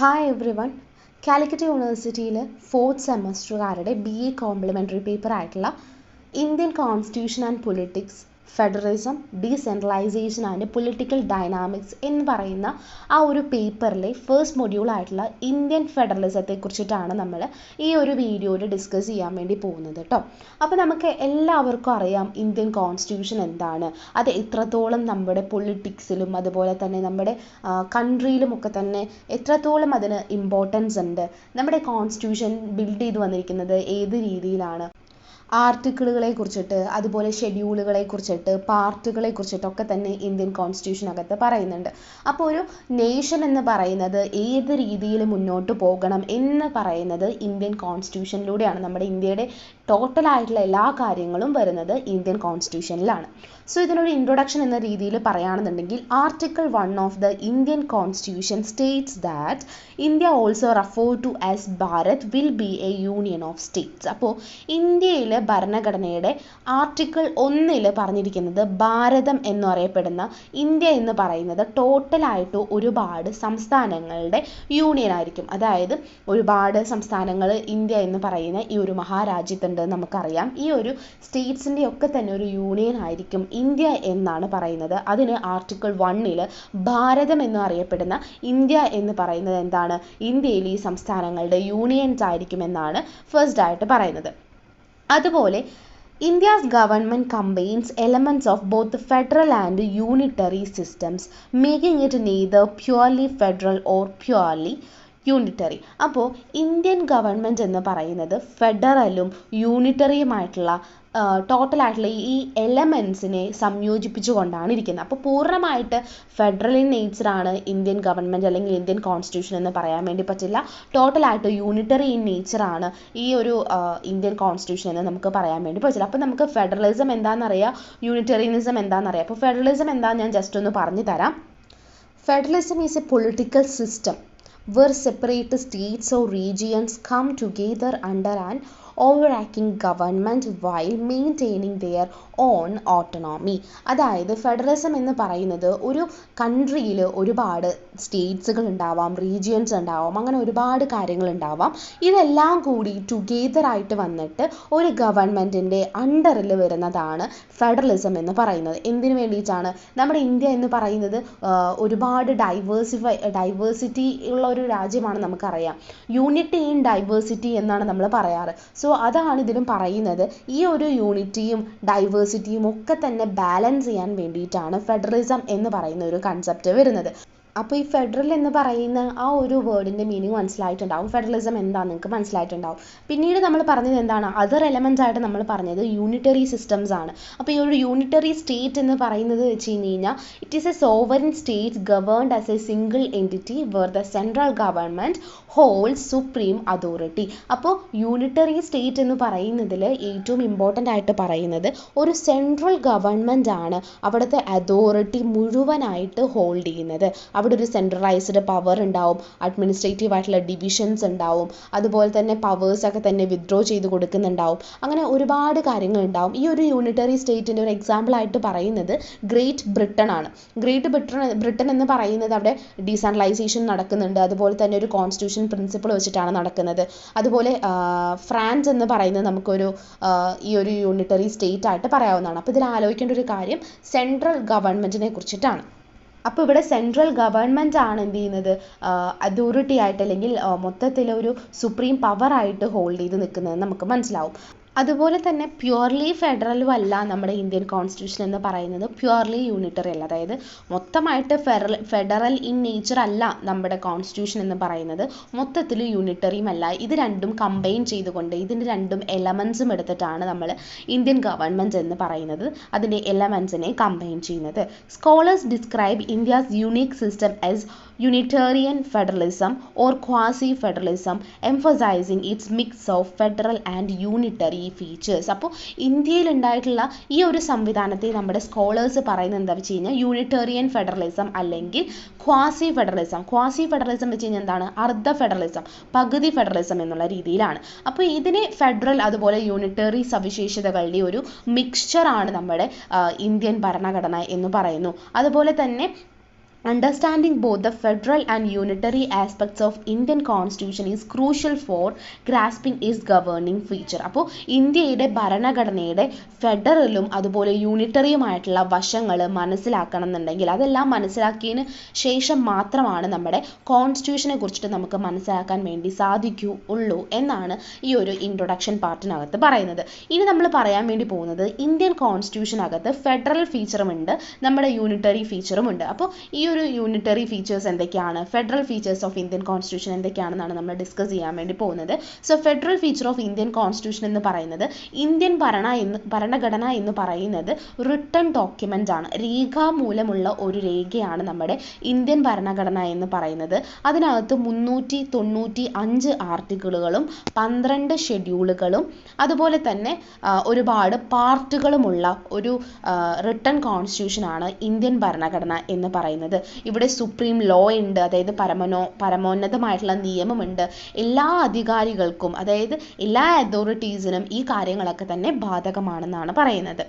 Hi every one. Calicut യൂണിവേഴ്സിറ്റിയിൽ fourth സെമസ്റ്ററുകാരുടെ BA complementary paper ആയിട്ടുള്ള Indian constitution and politics, federalism, decentralisation and political dynamics എന്ന് പറയുന്ന ആ ഒരു പേപ്പറിലെ ഫസ്റ്റ് മൊഡ്യൂളായിട്ടുള്ള ഇന്ത്യൻ ഫെഡറലിസത്തെ കുറിച്ചിട്ടാണ് നമ്മൾ ഈ ഒരു വീഡിയോയിൽ ഡിസ്കസ് ചെയ്യാൻ വേണ്ടി പോകുന്നത് കേട്ടോ. അപ്പോൾ നമുക്ക് എല്ലാവർക്കും അറിയാം ഇന്ത്യൻ കോൺസ്റ്റിറ്റ്യൂഷൻ എന്താണ്, അത് എത്രത്തോളം നമ്മുടെ പൊളിറ്റിക്സിലും അതുപോലെ തന്നെ നമ്മുടെ കൺട്രിയിലുമൊക്കെ തന്നെ എത്രത്തോളം അതിന് ഇമ്പോർട്ടൻസ് ഉണ്ട്, നമ്മുടെ കോൺസ്റ്റിറ്റ്യൂഷൻ ബിൽഡ് ചെയ്ത് വന്നിരിക്കുന്നത് ഏത് രീതിയിലാണ്, ആർട്ടിക്കിളുകളെ കുറിച്ചിട്ട് അതുപോലെ ഷെഡ്യൂളുകളെ കുറിച്ചിട്ട് പാർട്ടുകളെ കുറിച്ചിട്ടൊക്കെ തന്നെ ഇന്ത്യൻ കോൺസ്റ്റിറ്റ്യൂഷനകത്ത് പറയുന്നുണ്ട്. അപ്പോൾ ഒരു നേഷൻ എന്ന് പറയുന്നത് ഏത് രീതിയിൽ മുന്നോട്ട് പോകണം എന്ന് പറയുന്നത് ഇന്ത്യൻ കോൺസ്റ്റിറ്റ്യൂഷനിലൂടെയാണ്. നമ്മുടെ ഇന്ത്യയുടെ ടോട്ടലായിട്ടുള്ള എല്ലാ കാര്യങ്ങളും വരുന്നത് ഇന്ത്യൻ കോൺസ്റ്റിറ്റ്യൂഷനിലാണ്. സോ ഇതിനൊരു ഇൻട്രൊഡക്ഷൻ എന്ന രീതിയിൽ പറയുകയാണെന്നുണ്ടെങ്കിൽ article 1 of the Indian constitution states that India also refer to as Bharat will be a union of states. അപ്പോൾ ഇന്ത്യയിലെ ഭരണഘടനയുടെ ആർട്ടിക്കിൾ 1 പറഞ്ഞിരിക്കുന്നത് ഭാരതം എന്നറിയപ്പെടുന്ന ഇന്ത്യ എന്ന് പറയുന്നത് ടോട്ടലായിട്ട് ഒരുപാട് സംസ്ഥാനങ്ങളുടെ യൂണിയൻ ആയിരിക്കും. അതായത് ഒരുപാട് സംസ്ഥാനങ്ങൾ ഇന്ത്യ എന്ന് പറയുന്ന ഈ ഒരു മഹാരാജ്യത്തുണ്ട് നമുക്കറിയാം. ഈ ഒരു സ്റ്റേറ്റ്സിൻ്റെ ഒക്കെ തന്നെ ഒരു യൂണിയൻ ആയിരിക്കും ഇന്ത്യ എന്നാണ് പറയുന്നത്. അതിന് ആർട്ടിക്കിൾ 1 ഭാരതം എന്ന് അറിയപ്പെടുന്ന ഇന്ത്യ എന്ന് പറയുന്നത് എന്താണ്, ഇന്ത്യയിൽ ഈ സംസ്ഥാനങ്ങളുടെ യൂണിയൻസ് ആയിരിക്കുമെന്നാണ് ഫസ്റ്റ് ആയിട്ട് പറയുന്നത്. അതുപോലെ India's government combines elements of both the federal and unitary systems, making it neither purely federal or purely unitary. അപ്പോൾ ഇന്ത്യൻ ഗവൺമെൻറ് എന്ന് പറയുന്നത് ഫെഡറലും യൂണിറ്ററിയുമായിട്ടുള്ള ടോട്ടലായിട്ടുള്ള ഈ എലമെൻസിനെ സംയോജിപ്പിച്ചുകൊണ്ടാണ് ഇരിക്കുന്നത്. അപ്പോൾ പൂർണ്ണമായിട്ട് ഫെഡറൽ ഇൻ നേച്ചറാണ് ഇന്ത്യൻ ഗവൺമെൻറ് അല്ലെങ്കിൽ ഇന്ത്യൻ കോൺസ്റ്റിറ്റ്യൂഷൻ എന്ന് പറയാൻ വേണ്ടി പറ്റില്ല. ടോട്ടലായിട്ട് യൂണിറ്ററി ഇൻ നേച്ചറാണ് ഈ ഒരു ഇന്ത്യൻ കോൺസ്റ്റിറ്റ്യൂഷൻ എന്ന് നമുക്ക് പറയാൻ വേണ്ടി പറ്റില്ല. അപ്പോൾ നമുക്ക് ഫെഡറലിസം എന്താണെന്നറിയാം, യൂണിറ്ററിയനിസം എന്താണെന്നറിയാം. അപ്പോൾ ഫെഡറലിസം എന്താണെന്ന് ഞാൻ ജസ്റ്റ് ഒന്ന് പറഞ്ഞു തരാം. Federalism is A political system where separate states or regions come together under an overarching government while maintaining their own autonomy. അതായത് ഫെഡറലിസം എന്ന് പറയുന്നത് ഒരു കൺട്രിയിൽ ഒരുപാട് സ്റ്റേറ്റ്സുകൾ ഉണ്ടാവാം, റീജിയൻസ് ഉണ്ടാവാം, അങ്ങനെ ഒരുപാട് കാര്യങ്ങൾ ഉണ്ടാവാം. ഇതെല്ലാം കൂടി ടുഗെദർ ആയിട്ട് വന്നിട്ട് ഒരു ഗവൺമെൻറ്റിൻ്റെ അണ്ടറിൽ വരുന്നതാണ് ഫെഡറലിസം എന്ന് പറയുന്നത്. എന്തിനു വേണ്ടിയിട്ടാണ്? നമ്മുടെ ഇന്ത്യ എന്ന് പറയുന്നത് ഒരുപാട് ഡൈവേഴ്സിറ്റി ഉള്ള ഒരു രാജ്യമാണ്, നമുക്കറിയാം. യൂണിറ്റി ഇൻ ഡൈവേഴ്സിറ്റി എന്നാണ് നമ്മൾ പറയാറ്. സോ അതാണ് ഇതിലും പറയുന്നത്. ഈ ഒരു യൂണിറ്റിയും ഡൈവേഴ്സിറ്റിയും ഒക്കെ തന്നെ ബാലൻസ് ചെയ്യാൻ വേണ്ടിയിട്ടാണ് ഫെഡറലിസം എന്ന് പറയുന്ന ഒരു കൺസെപ്റ്റ് വരുന്നത്. അപ്പോൾ ഈ ഫെഡറൽ എന്ന് പറയുന്ന ആ ഒരു വേർഡിൻ്റെ മീനിങ് മനസ്സിലായിട്ടുണ്ടാവും, ഫെഡറലിസം എന്താണെന്ന് നിങ്ങൾക്ക് മനസ്സിലായിട്ടുണ്ടാവും. പിന്നീട് നമ്മൾ പറഞ്ഞത് എന്താണ്, അതർ എലമെൻറ്റ്സ് ആയിട്ട് നമ്മൾ പറഞ്ഞത് യൂണിറ്ററി സിസ്റ്റംസ് ആണ്. അപ്പോൾ ഈ ഒരു യൂണിറ്ററി സ്റ്റേറ്റ് എന്ന് പറയുന്നത് വെച്ച് കഴിഞ്ഞാൽ it is a sovereign state governed as a single entity where the central government hold supreme authority. അപ്പോൾ യൂണിറ്ററി സ്റ്റേറ്റ് എന്ന് പറയുന്നതിൽ ഏറ്റവും ഇമ്പോർട്ടൻ്റ് ആയിട്ട് പറയുന്നത് ഒരു സെൻട്രൽ ഗവൺമെൻറ് ആണ് അവിടുത്തെ അതോറിറ്റി മുഴുവനായിട്ട് ഹോൾഡ് ചെയ്യുന്നത്. അവിടെ ഒരു സെൻട്രലൈസ്ഡ് പവർ ഉണ്ടാവും, അഡ്മിനിസ്ട്രേറ്റീവ് ആയിട്ടുള്ള ഡിവിഷൻസ് ഉണ്ടാവും, അതുപോലെ തന്നെ പവേഴ്സൊക്കെ തന്നെ വിത്ഡ്രോ ചെയ്ത് കൊടുക്കുന്നുണ്ടാവും. അങ്ങനെ ഒരുപാട് കാര്യങ്ങൾ ഉണ്ടാവും. ഈ ഒരു യൂണിറ്ററി സ്റ്റേറ്റിൻ്റെ ഒരു എക്സാമ്പിൾ ആയിട്ട് പറയുന്നത് ഗ്രേറ്റ് ബ്രിട്ടൻ ആണ്. ഗ്രേറ്റ് ബ്രിട്ടൻ എന്ന് പറയുന്നത് അവിടെ ഡീസെൻട്രലൈസേഷൻ നടക്കുന്നുണ്ട്, അതുപോലെ തന്നെ ഒരു കോൺസ്റ്റിറ്റ്യൂഷൻ പ്രിൻസിപ്പിൾ വെച്ചിട്ടാണ് നടക്കുന്നത്. അതുപോലെ ഫ്രാൻസ് എന്ന് പറയുന്നത് നമുക്കൊരു ഈ ഒരു യൂണിറ്ററി സ്റ്റേറ്റ് ആയിട്ട് പറയാവുന്നതാണ്. അപ്പോൾ ഇതിൽ ആലോചിക്കേണ്ട ഒരു കാര്യം സെൻട്രൽ ഗവൺമെൻറ്റിനെ കുറിച്ചിട്ടാണ്. അപ്പോൾ ഇവിടെ സെൻട്രൽ ഗവൺമെൻറ് ആണ് എന്ത് ചെയ്യുന്നത്, അതോറിറ്റി ആയിട്ട് അല്ലെങ്കിൽ മൊത്തത്തിലൊരു സുപ്രീം പവർ ആയിട്ട് ഹോൾഡ് ചെയ്ത് നിൽക്കുന്നത് നമുക്ക് മനസ്സിലാവും. അതുപോലെ തന്നെ പ്യുവർലി ഫെഡറലും അല്ല നമ്മുടെ ഇന്ത്യൻ കോൺസ്റ്റിറ്റ്യൂഷൻ എന്ന് പറയുന്നത്, പ്യുവർലി യൂണിറ്ററി അല്ല. അതായത് മൊത്തമായിട്ട് ഫെഡറൽ ഇൻ നേച്ചർ അല്ല നമ്മുടെ കോൺസ്റ്റിറ്റ്യൂഷൻ എന്ന് പറയുന്നത്, മൊത്തത്തിൽ യൂണിറ്ററിയും അല്ല. ഇത് രണ്ടും കമ്പൈൻ ചെയ്തുകൊണ്ട് ഇതിൻ്റെ രണ്ടും എലമെൻസും എടുത്തിട്ടാണ് നമ്മൾ ഇന്ത്യൻ ഗവൺമെൻറ് എന്ന് പറയുന്നത്, അതിൻ്റെ എലമെൻസിനെ കമ്പൈൻ ചെയ്യുന്നത്. Scholars describe India's unique system as Unitarian federalism or quasi federalism, emphasising it's mix of federal and unitary features. അപ്പോൾ ഇന്ത്യയിൽ ഉണ്ടായിട്ടുള്ള ഈ ഒരു സംവിധാനത്തെ നമ്മുടെ സ്കോളേഴ്സ് പറയുന്നത് എന്താ വെച്ച് കഴിഞ്ഞാൽ യൂണിറ്റേറിയൻ ഫെഡറലിസം അല്ലെങ്കിൽ ക്വാസി ഫെഡറലിസം. ക്വാസി ഫെഡറലിസം വെച്ച് കഴിഞ്ഞാൽ എന്താണ്, അർദ്ധ ഫെഡറലിസം, പകുതി ഫെഡറലിസം എന്നുള്ള രീതിയിലാണ്. അപ്പോൾ ഇതിനെ ഫെഡറൽ അതുപോലെ യൂണിറ്ററി സവിശേഷതകളുടെ ഒരു മിക്സ്ചറാണ് നമ്മുടെ ഇന്ത്യൻ ഭരണഘടന എന്ന് പറയുന്നു. അതുപോലെ തന്നെ Understanding both the federal and unitary aspects of Indian Constitution is crucial for grasping its governing feature. അപ്പോൾ ഇന്ത്യയുടെ ഭരണഘടനയുടെ ഫെഡറലും അതുപോലെ യൂണിറ്ററിയുമായിട്ടുള്ള വശങ്ങൾ മനസ്സിലാക്കണം എന്നുണ്ടെങ്കിൽ അതെല്ലാം മനസ്സിലാക്കിയതിന് ശേഷം മാത്രമാണ് നമ്മുടെ കോൺസ്റ്റിറ്റ്യൂഷനെ കുറിച്ചിട്ട് നമുക്ക് മനസ്സിലാക്കാൻ വേണ്ടി സാധിക്കുകയുള്ളൂ എന്നാണ് ഈ ഒരു ഇൻട്രൊഡക്ഷൻ പാർട്ടിനകത്ത് പറയുന്നത്. ഇനി നമ്മൾ പറയാൻ വേണ്ടി പോകുന്നത് ഇന്ത്യൻ കോൺസ്റ്റിറ്റ്യൂഷനകത്ത് ഫെഡറൽ ഫീച്ചറും ഉണ്ട്, നമ്മുടെ യൂണിറ്ററി ഫീച്ചറും ഉണ്ട്. അപ്പോൾ ഈ ഒരു യൂണിറ്ററി ഫീച്ചേഴ്സ് എന്തൊക്കെയാണ്, federal features of Indian constitution എന്തൊക്കെയാണെന്നാണ് നമ്മൾ ഡിസ്കസ് ചെയ്യാൻ വേണ്ടി പോകുന്നത്. So federal feature of Indian constitution എന്ന് പറയുന്നത് ഇന്ത്യൻ ഭരണഘടന എന്ന് പറയുന്നത് റിട്ടൺ ഡോക്യുമെൻ്റ് ആണ്, രേഖാമൂലമുള്ള ഒരു രേഖയാണ് നമ്മുടെ ഇന്ത്യൻ ഭരണഘടന എന്ന് പറയുന്നത്. അതിനകത്ത് 395 ആർട്ടിക്കിളുകളും 12 ഷെഡ്യൂളുകളും അതുപോലെ തന്നെ ഒരുപാട് പാർട്ടുകളുമുള്ള ഒരു റിട്ടൺ കോൺസ്റ്റിറ്റ്യൂഷൻ ആണ് ഇന്ത്യൻ ഭരണഘടന എന്ന് പറയുന്നത്. ഇവിടെ സുപ്രീം ലോ ഉണ്ട്, അതായത് പരമോന്നതമായിട്ടുള്ള നിയമമുണ്ട്. എല്ലാ അധികാരികൾക്കും അതായത് എല്ലാ അതോറിറ്റീസിനും ഈ കാര്യങ്ങളൊക്കെ തന്നെ ബാധകമാണെന്നാണ് പറയുന്നത്.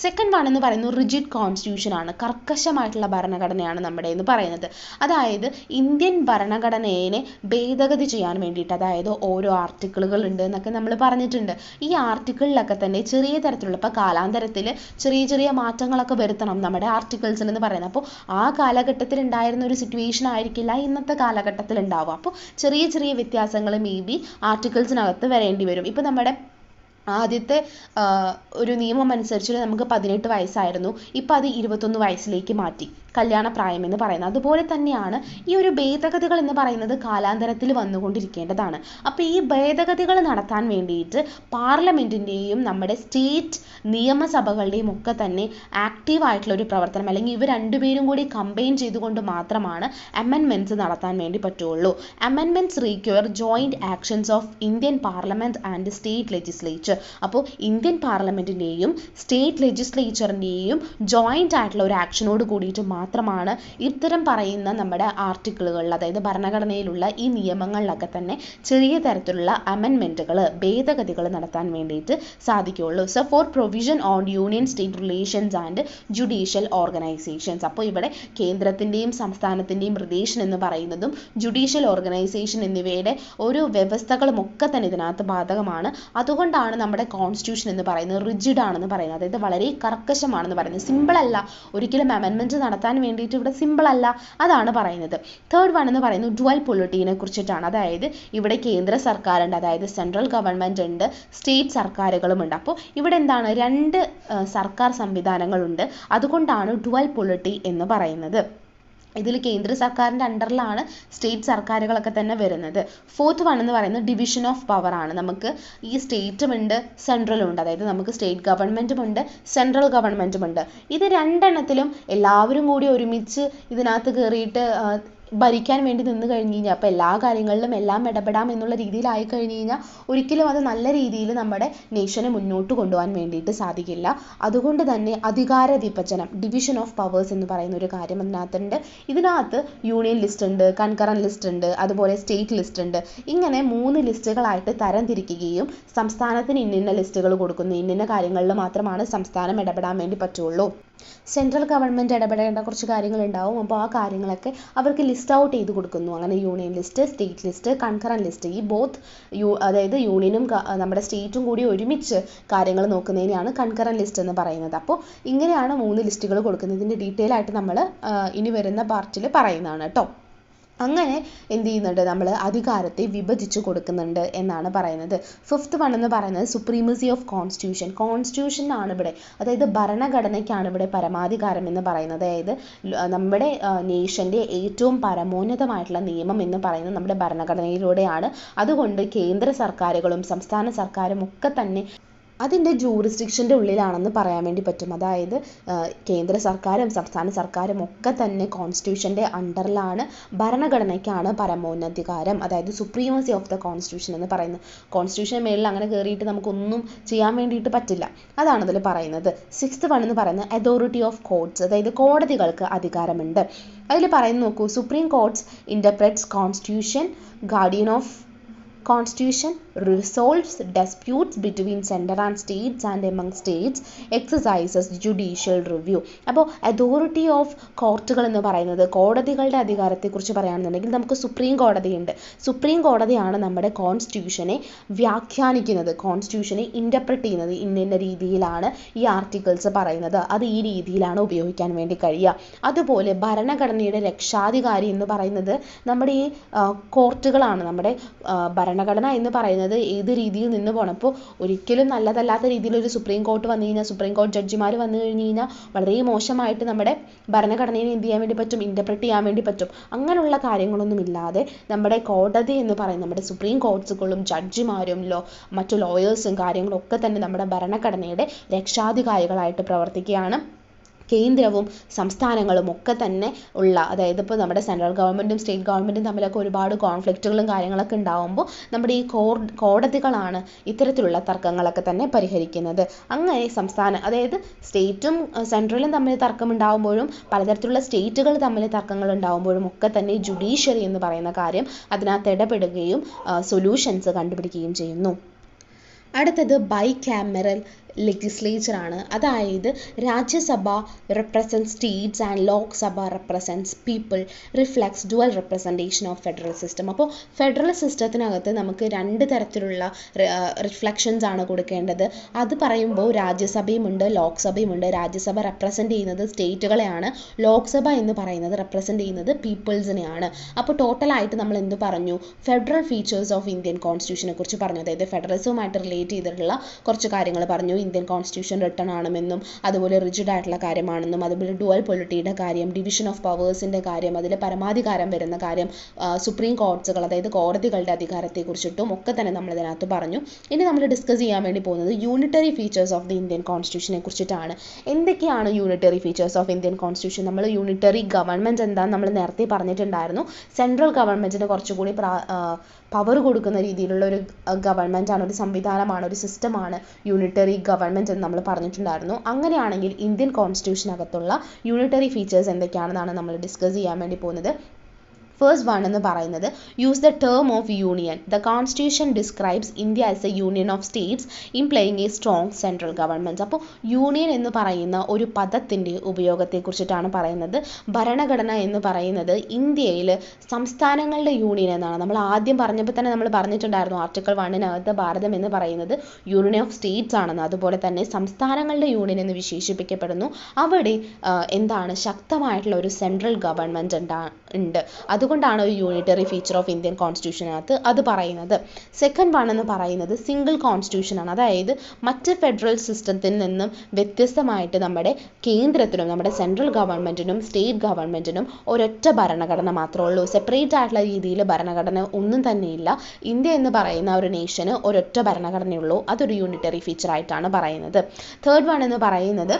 സെക്കൻഡ് വൺ എന്ന് പറയുന്നത് റിജിഡ് കോൺസ്റ്റിറ്റ്യൂഷൻ ആണ്, കർക്കശമായിട്ടുള്ള ഭരണഘടനയാണ് നമ്മുടെ എന്ന് പറയുന്നത്. അതായത് ഇന്ത്യൻ ഭരണഘടനയെ ഭേദഗതി ചെയ്യാൻ വേണ്ടിയിട്ട്, അതായത് ഓരോ ആർട്ടിക്കിളുകൾ ഉണ്ട് എന്നൊക്കെ നമ്മൾ പറഞ്ഞിട്ടുണ്ട്. ഈ ആർട്ടിക്കിളിലൊക്കെ തന്നെ ചെറിയ തരത്തിലുള്ള ഇപ്പോൾ കാലാന്തരത്തിൽ ചെറിയ ചെറിയ മാറ്റങ്ങളൊക്കെ വരുത്തണം നമ്മുടെ ആർട്ടിക്കിൾസിൽ എന്ന് പറയുന്നത്. അപ്പോൾ ആ കാലഘട്ടത്തിൽ ഉണ്ടായിരുന്ന ഒരു സിറ്റുവേഷൻ ആയിരിക്കില്ല ഇന്നത്തെ കാലഘട്ടത്തിൽ ഉണ്ടാവുക. അപ്പോൾ ചെറിയ ചെറിയ വ്യത്യാസങ്ങൾ മേ ബി ആർട്ടിക്കിൾസിനകത്ത് വരേണ്ടി വരും. ഇപ്പോൾ നമ്മുടെ ആദ്യത്തെ ഒരു നിയമം അനുസരിച്ച് നമുക്ക് 18 വയസ്സായിരുന്നു, ഇപ്പോൾ അത് 21 വയസ്സിലേക്ക് മാറ്റി, കല്യാണപ്രായം എന്ന് പറയുന്നത്. അതുപോലെ തന്നെയാണ് ഈ ഒരു ഭേദഗതികൾ എന്ന് പറയുന്നത് കാലാന്തരത്തിൽ വന്നുകൊണ്ടിരിക്കേണ്ടതാണ്. അപ്പോൾ ഈ ഭേദഗതികൾ നടത്താൻ വേണ്ടിയിട്ട് പാർലമെൻറ്റിൻ്റെയും നമ്മുടെ സ്റ്റേറ്റ് നിയമസഭകളുടെയും ഒക്കെ തന്നെ ആക്റ്റീവായിട്ടുള്ള ഒരു പ്രവർത്തനം, അല്ലെങ്കിൽ ഇവർ രണ്ടുപേരും കൂടി കമ്പൈൻ ചെയ്തുകൊണ്ട് മാത്രമാണ് അമെൻമെൻറ്റ്സ് നടത്താൻ വേണ്ടി പറ്റുള്ളൂ. Amendments require joint actions of Indian parliament and state legislature. അപ്പോൾ ഇന്ത്യൻ പാർലമെൻറ്റിൻ്റെയും സ്റ്റേറ്റ് ലെജിസ്ലേച്ചറിൻ്റെയും ജോയിൻ്റ് ആയിട്ടുള്ള ഒരു ആക്ഷനോട് കൂടിയിട്ട് മാത്രമാണ് ഇത്തരം പറയുന്ന നമ്മുടെ ആർട്ടിക്കിളുകളിൽ, അതായത് ഭരണഘടനയിലുള്ള ഈ നിയമങ്ങളിലൊക്കെ തന്നെ ചെറിയ തരത്തിലുള്ള അമെൻമെൻറ്റുകൾ, ഭേദഗതികൾ നടത്താൻ വേണ്ടിയിട്ട് സാധിക്കുകയുള്ളൂ. So four provision on union state relations and judicial organisations. അപ്പോൾ ഇവിടെ കേന്ദ്രത്തിൻ്റെയും സംസ്ഥാനത്തിൻ്റെയും റിലേഷൻ എന്ന് പറയുന്നതും ജുഡീഷ്യൽ ഓർഗനൈസേഷൻ എന്നിവയുടെ ഒരു വ്യവസ്ഥകളും ഒക്കെ തന്നെ ഇതിനകത്ത് ബാധകമാണ്. അതുകൊണ്ടാണ് നമ്മുടെ കോൺസ്റ്റിറ്റ്യൂഷൻ എന്ന് പറയുന്നത് റിജിഡ് ആണെന്ന് പറയുന്നത്, അതായത് വളരെ കർക്കശമാണെന്ന് പറയുന്നത്. സിമ്പിൾ അല്ല, ഒരിക്കലും അമെൻമെൻറ്റ് നടത്താൻ വേണ്ടിയിട്ട് ഇവിടെ സിമ്പിൾ അല്ല, അതാണ് പറയുന്നത്. തേർഡ് വൺ എന്ന് പറയുന്നത് ഡുവൽ പൊളിറ്റിനെ കുറിച്ചിട്ടാണ്. അതായത് ഇവിടെ കേന്ദ്ര സർക്കാരുണ്ട്, അതായത് സെൻട്രൽ ഗവൺമെൻറ് ഉണ്ട്, സ്റ്റേറ്റ് സർക്കാരുകളുമുണ്ട്. അപ്പോൾ ഇവിടെ എന്താണ്, രണ്ട് സർക്കാർ സംവിധാനങ്ങളുണ്ട്. അതുകൊണ്ടാണ് ഡുവൽ പൊളിറ്റി എന്ന് പറയുന്നത്. ഇതിൽ കേന്ദ്ര സർക്കാരിൻ്റെ അണ്ടറിലാണ് സ്റ്റേറ്റ് സർക്കാരുകളൊക്കെ തന്നെ വരുന്നത്. ഫോർത്ത് വൺ എന്ന് പറയുന്നത് ഡിവിഷൻ ഓഫ് പവർ ആണ്. നമുക്ക് ഈ സ്റ്റേറ്റും ഉണ്ട് സെൻട്രലും ഉണ്ട്, അതായത് നമുക്ക് സ്റ്റേറ്റ് ഗവൺമെൻറ്റും ഉണ്ട് സെൻട്രൽ ഗവൺമെൻറ്റും ഉണ്ട്. ഇത് രണ്ടെണ്ണത്തിലും എല്ലാവരും കൂടി ഒരുമിച്ച് ഇതിനകത്ത് കയറിയിട്ട് ഭരിക്കാൻ വേണ്ടി നിന്ന് കഴിഞ്ഞ് കഴിഞ്ഞാൽ, അപ്പോൾ എല്ലാ കാര്യങ്ങളിലും എല്ലാം ഇടപെടാം എന്നുള്ള രീതിയിലായി കഴിഞ്ഞ് കഴിഞ്ഞാൽ ഒരിക്കലും അത് നല്ല രീതിയിൽ നമ്മുടെ നേഷനെ മുന്നോട്ട് കൊണ്ടുപോകാൻ വേണ്ടിയിട്ട് സാധിക്കില്ല. അതുകൊണ്ട് തന്നെ അധികാര വിഭജനം, ഡിവിഷൻ ഓഫ് പവേഴ്സ് എന്ന് പറയുന്ന ഒരു കാര്യം അതിനകത്തുണ്ട്. ഇതിനകത്ത് യൂണിയൻ ലിസ്റ്റ് ഉണ്ട്, കൺകറൻറ്റ് ലിസ്റ്റ് ഉണ്ട്, അതുപോലെ സ്റ്റേറ്റ് ലിസ്റ്റ് ഉണ്ട്. ഇങ്ങനെ 3 ലിസ്റ്റുകളായിട്ട് തരംതിരിക്കുകയും സംസ്ഥാനത്തിന് ഇന്നിന്ന ലിസ്റ്റുകൾ കൊടുക്കുന്നു, ഇന്നിന്ന കാര്യങ്ങളിൽ മാത്രമാണ് സംസ്ഥാനം ഇടപെടാൻ വേണ്ടി പറ്റുള്ളൂ. സെൻട്രൽ ഗവൺമെൻറ് ഇടപെടേണ്ട കുറച്ച് കാര്യങ്ങളുണ്ടാവും. അപ്പോൾ ആ കാര്യങ്ങളൊക്കെ അവർക്ക് ലിസ്റ്റ് ഔട്ട് ചെയ്ത് കൊടുക്കുന്നു. അങ്ങനെ union list, state list, concurrent list, ഈ അതായത് യൂണിയനും നമ്മുടെ സ്റ്റേറ്റും കൂടി ഒരുമിച്ച് കാര്യങ്ങൾ നോക്കുന്നതിനെയാണ് കൺകറൻറ്റ് ലിസ്റ്റ് എന്ന് പറയുന്നത്. അപ്പോൾ ഇങ്ങനെയാണ് 3 ലിസ്റ്റുകൾ കൊടുക്കുന്നത്. ഇതിൻ്റെ ഡീറ്റെയിൽ ആയിട്ട് നമ്മൾ ഇനി വരുന്ന പാർട്ടിൽ പറയുന്നതാണ് കേട്ടോ. അങ്ങനെ എന്ത് ചെയ്യുന്നുണ്ട്, നമ്മൾ അധികാരത്തെ വിഭജിച്ച് കൊടുക്കുന്നുണ്ട് എന്നാണ് പറയുന്നത്. ഫിഫ്ത്ത് വൺ എന്ന് പറയുന്നത് സുപ്രീമസി ഓഫ് കോൺസ്റ്റിറ്റ്യൂഷൻ. കോൺസ്റ്റിറ്റ്യൂഷനാണ് ഇവിടെ, അതായത് ഭരണഘടനയ്ക്കാണ് ഇവിടെ പരമാധികാരം എന്ന് പറയുന്നത്. അതായത് നമ്മുടെ നേഷൻ്റെ ഏറ്റവും പരമോന്നതമായിട്ടുള്ള നിയമം എന്ന് പറയുന്നത് നമ്മുടെ ഭരണഘടനയിലൂടെയാണ്. അതുകൊണ്ട് കേന്ദ്ര സർക്കാരുകളും സംസ്ഥാന സർക്കാരും ഒക്കെ തന്നെ അതിൻ്റെ ജൂറിസ്ഡിക്ഷൻ്റെ ഉള്ളിലാണെന്ന് പറയാൻ വേണ്ടി പറ്റും. അതായത് കേന്ദ്ര സർക്കാരും സംസ്ഥാന സർക്കാരും ഒക്കെ തന്നെ കോൺസ്റ്റിറ്റ്യൂഷൻ്റെ അണ്ടറിലാണ്. ഭരണഘടനയ്ക്കാണ് പരമോന്നതാധികാരം, അതായത് സുപ്രീമസി ഓഫ് ദ കോൺസ്റ്റിറ്റ്യൂഷൻ എന്ന് പറയുന്നത്. കോൺസ്റ്റിറ്റ്യൂഷന് മേളിൽ അങ്ങനെ കയറിയിട്ട് നമുക്കൊന്നും ചെയ്യാൻ വേണ്ടിയിട്ട് പറ്റില്ല, അതാണ് അതിൽ പറയുന്നത്. സിക്സ്ത് വൺ എന്ന് പറയുന്നത് അതോറിറ്റി ഓഫ് കോർട്സ്, അതായത് കോടതികൾക്ക് അധികാരമുണ്ട്. അതിൽ പറയുന്നത് നോക്കൂ, supreme courts interprets constitution, guardian of Constitution resolves disputes between center and states and among states, exercises judicial review. അപ്പോൾ അതോറിറ്റി ഓഫ് കോർട്ടുകൾ എന്ന് പറയുന്നത് കോടതികളുടെ അധികാരത്തെക്കുറിച്ച് പറയുകയാണെന്നുണ്ടെങ്കിൽ നമുക്ക് സുപ്രീം കോടതിയുണ്ട്. സുപ്രീം കോടതിയാണ് നമ്മുടെ കോൺസ്റ്റിറ്റ്യൂഷനെ വ്യാഖ്യാനിക്കുന്നത്, കോൺസ്റ്റിറ്റ്യൂഷനെ ഇൻ്റർപ്രറ്റ് ചെയ്യുന്നത്. ഇന്ന രീതിയിലാണ് ഈ ആർട്ടിക്കിൾസ് പറയുന്നത്, അത് ഈ രീതിയിലാണ് ഉപയോഗിക്കാൻ വേണ്ടി കഴിയുക. അതുപോലെ ഭരണഘടനയുടെ രക്ഷാധികാരി എന്ന് പറയുന്നത് നമ്മുടെ ഈ കോർട്ടുകളാണ്. നമ്മുടെ ഭരണഘടന എന്ന് പറയുന്നത് ഏത് രീതിയിൽ നിന്ന് പോകണം. അപ്പോൾ ഒരിക്കലും നല്ലതല്ലാത്ത രീതിയിൽ ഒരു സുപ്രീം കോർട്ട് വന്നു കഴിഞ്ഞാൽ, സുപ്രീം കോർട്ട് ജഡ്ജിമാർ വന്നു കഴിഞ്ഞ് കഴിഞ്ഞാൽ വളരെ മോശമായിട്ട് നമ്മുടെ ഭരണഘടനയെ എന്ത് ചെയ്യാൻ വേണ്ടി പറ്റും, ഇൻ്റർപ്രറ്റ് ചെയ്യാൻ വേണ്ടി പറ്റും. അങ്ങനെയുള്ള കാര്യങ്ങളൊന്നും ഇല്ലാതെ നമ്മുടെ കോടതി എന്ന് പറയുന്നത്, നമ്മുടെ സുപ്രീം കോർട്സുകളും ജഡ്ജിമാരും മറ്റു ലോയേഴ്സും കാര്യങ്ങളും ഒക്കെ തന്നെ നമ്മുടെ ഭരണഘടനയുടെ രക്ഷാധികാരികളായിട്ട് പ്രവർത്തിക്കുകയാണ്. കേന്ദ്രവും സംസ്ഥാനങ്ങളും ഒക്കെ തന്നെ ഉള്ള, അതായത് ഇപ്പോൾ നമ്മുടെ സെൻട്രൽ ഗവൺമെൻറ്റും സ്റ്റേറ്റ് ഗവൺമെൻറ്റും തമ്മിലൊക്കെ ഒരുപാട് കോൺഫ്ലിക്റ്റുകളും കാര്യങ്ങളൊക്കെ ഉണ്ടാകുമ്പോൾ നമ്മുടെ ഈ കോടതികളാണ് ഇത്തരത്തിലുള്ള തർക്കങ്ങളൊക്കെ തന്നെ പരിഹരിക്കുന്നത്. അങ്ങനെ അതായത് സ്റ്റേറ്റും സെൻട്രലും തമ്മിൽ തർക്കമുണ്ടാകുമ്പോഴും പലതരത്തിലുള്ള സ്റ്റേറ്റുകൾ തമ്മിൽ തർക്കങ്ങൾ ഉണ്ടാകുമ്പോഴും ഒക്കെ തന്നെ ജുഡീഷ്യറി എന്ന് പറയുന്ന കാര്യം അതിനകത്ത് ഇടപെടുകയും സൊല്യൂഷൻസ് കണ്ടുപിടിക്കുകയും ചെയ്യുന്നു. അടുത്തത് ബൈകാമറൽ ലെജിസ്ലേച്ചർ ആണ്. അതായത് Rajya Sabha represent States and Lok Sabha represents people, reflects dual representation of federal system. അപ്പോൾ ഫെഡറൽ സിസ്റ്റത്തിനകത്ത് നമുക്ക് രണ്ട് തരത്തിലുള്ള റിഫ്ലക്ഷൻസ് ആണ് കൊടുക്കേണ്ടത്. അത് പറയുമ്പോൾ രാജ്യസഭയുമുണ്ട് ലോക്സഭയുമുണ്ട്. രാജ്യസഭ റെപ്രസെൻറ്റ് ചെയ്യുന്നത് സ്റ്റേറ്റുകളെയാണ്, ലോക്സഭ എന്ന് പറയുന്നത് റെപ്രസെൻറ്റ് ചെയ്യുന്നത് പീപ്പിൾസിനെയാണ്. അപ്പോൾ ടോട്ടലായിട്ട് നമ്മൾ എന്ത് പറഞ്ഞു, ഫെഡറൽ ഫീച്ചേഴ്സ് ഓഫ് ഇന്ത്യൻ കോൺസ്റ്റിറ്റ്യൂഷനെ കുറിച്ച് പറഞ്ഞു. അതായത് ഫെഡറലിസവുമായിട്ട് റിലേറ്റ് ചെയ്തിട്ടുള്ള കുറച്ച് കാര്യങ്ങൾ പറഞ്ഞു. ഇന്ത്യൻ കോൺസ്റ്റിറ്റ്യൂഷൻ റിട്ടൺ ആണെന്നും അതുപോലെ റിജിഡ് ആയിട്ടുള്ള കാര്യമാണെന്നും അതുപോലെ ഡുവൽ പൊളിറ്റിയുടെ കാര്യം, ഡിവിഷൻ ഓഫ് പവേഴ്സിൻ്റെ കാര്യം, അതിൽ പരമാധികാരം വരുന്ന കാര്യം, സുപ്രീം കോർട്സുകൾ അതായത് കോടതികളുടെ അധികാരത്തെക്കുറിച്ചിട്ടും ഒക്കെ തന്നെ നമ്മൾ ഇതിനകത്ത് പറഞ്ഞു. ഇനി നമ്മൾ ഡിസ്കസ് ചെയ്യാൻ വേണ്ടി പോകുന്നത് unitary features of the Indian കോൺസ്റ്റിറ്റ്യൂഷനെ കുറിച്ചിട്ടാണ്. എന്തൊക്കെയാണ് unitary features of Indian constitution? നമ്മൾ യൂണിറ്ററി ഗവൺമെൻറ് എന്താണെന്ന് നമ്മൾ നേരത്തെ പറഞ്ഞിട്ടുണ്ടായിരുന്നു. സെൻട്രൽ ഗവൺമെൻറ്റിന് കുറച്ചുകൂടി പവർ കൊടുക്കുന്ന രീതിയിലുള്ള ഒരു ഗവൺമെൻറ്റാണ്, ഒരു സംവിധാനമാണ്, ഒരു സിസ്റ്റമാണ് യൂണിറ്ററി ഗവൺമെൻറ് എന്ന് നമ്മൾ പറഞ്ഞിട്ടുണ്ടായിരുന്നു. അങ്ങനെയാണെങ്കിൽ ഇന്ത്യൻ കോൺസ്റ്റിറ്റ്യൂഷനകത്തുള്ള യൂണിറ്ററി ഫീച്ചേഴ്സ് എന്തൊക്കെയാണെന്നാണ് നമ്മൾ ഡിസ്കസ് ചെയ്യാൻ വേണ്ടി പോകുന്നത്. ഫസ്റ്റ് വൺ എന്ന് പറയുന്നത് use the term of union. The constitution describes India as a union of states implying a strong central government. അപ്പോൾ യൂണിയൻ എന്ന് പറയുന്ന ഒരു പദത്തിൻ്റെ ഉപയോഗത്തെക്കുറിച്ചിട്ടാണ് പറയുന്നത്. ഭരണഘടന എന്ന് പറയുന്നത് ഇന്ത്യയിൽ സംസ്ഥാനങ്ങളുടെ യൂണിയൻ എന്നാണ്. നമ്മൾ ആദ്യം പറഞ്ഞപ്പോൾ തന്നെ നമ്മൾ പറഞ്ഞിട്ടുണ്ടായിരുന്നു ആർട്ടിക്കിൾ 1 ഭാരതം എന്ന് പറയുന്നത് യൂണിയൻ ഓഫ് സ്റ്റേറ്റ്സ് ആണെന്ന്. അതുപോലെ തന്നെ സംസ്ഥാനങ്ങളുടെ യൂണിയൻ എന്ന് വിശേഷിപ്പിക്കപ്പെടുന്നു. അവിടെ എന്താണ്, ശക്തമായിട്ടുള്ള ഒരു സെൻട്രൽ ഗവൺമെൻറ് ഉണ്ട്. അതുകൊണ്ടാണ് ഒരു യൂണിറ്ററി ഫീച്ചർ ഓഫ് ഇന്ത്യൻ കോൺസ്റ്റിറ്റ്യൂഷനകത്ത് അത് പറയുന്നത്. സെക്കൻഡ് വൺ എന്ന് പറയുന്നത് സിംഗിൾ കോൺസ്റ്റിറ്റ്യൂഷൻ ആണ്. അതായത് മറ്റ് ഫെഡറൽ സിസ്റ്റത്തിൽ നിന്നും വ്യത്യസ്തമായിട്ട് നമ്മുടെ കേന്ദ്രത്തിനും നമ്മുടെ സെൻട്രൽ ഗവൺമെൻറ്റിനും സ്റ്റേറ്റ് ഗവൺമെൻറ്റിനും ഒരൊറ്റ ഭരണഘടന മാത്രമേ ഉള്ളൂ. സെപ്പറേറ്റ് ആയിട്ടുള്ള രീതിയിൽ ഭരണഘടന ഒന്നും തന്നെയില്ല. ഇന്ത്യ എന്ന് പറയുന്ന ഒരു നേഷന് ഒരൊറ്റ ഭരണഘടനയുള്ളൂ. അതൊരു യൂണിറ്ററി ഫീച്ചർ ആയിട്ടാണ് പറയുന്നത്. തേർഡ് വൺ എന്ന് പറയുന്നത്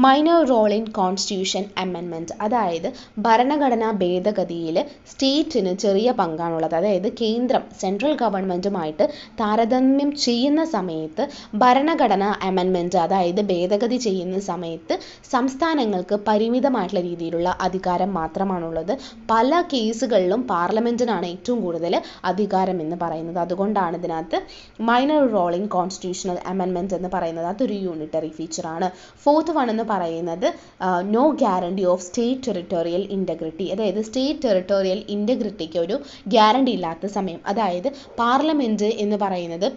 minor role in constitution amendment. അതായത് ഭരണഘടനാ ഭേദഗതിയിൽ സ്റ്റേറ്റിന് ചെറിയ പങ്കാണുള്ളത്. അതായത് കേന്ദ്രം സെൻട്രൽ ഗവൺമെൻറ്റുമായിട്ട് താരതമ്യം ചെയ്യുന്ന സമയത്ത് ഭരണഘടനാ അമെൻമെൻറ്റ് അതായത് ഭേദഗതി ചെയ്യുന്ന സമയത്ത് സംസ്ഥാനങ്ങൾക്ക് പരിമിതമായിട്ടുള്ള രീതിയിലുള്ള അധികാരം മാത്രമാണുള്ളത്. പല കേസുകളിലും പാർലമെൻറ്റിനാണ് ഏറ്റവും കൂടുതൽ അധികാരം എന്ന് പറയുന്നത്. അതുകൊണ്ടാണ് ഇതിനകത്ത് minor role in constitutional amendment എന്ന് പറയുന്നത്. അതൊരു യൂണിറ്ററി ഫീച്ചറാണ്. ഫോർത്ത് വൺ എന്ന് പറയുന്നത് no guarantee of state territorial integrity. അതായത് സ്റ്റേറ്റ് ടെറിട്ടോറിയൽ ഇൻറ്റഗ്രിറ്റിക്ക് ഒരു ഗ്യാരണ്ടി ഇല്ലാത്ത സമയം. അതായത് പാർലമെൻറ്റ് എന്ന് പറയുന്നത്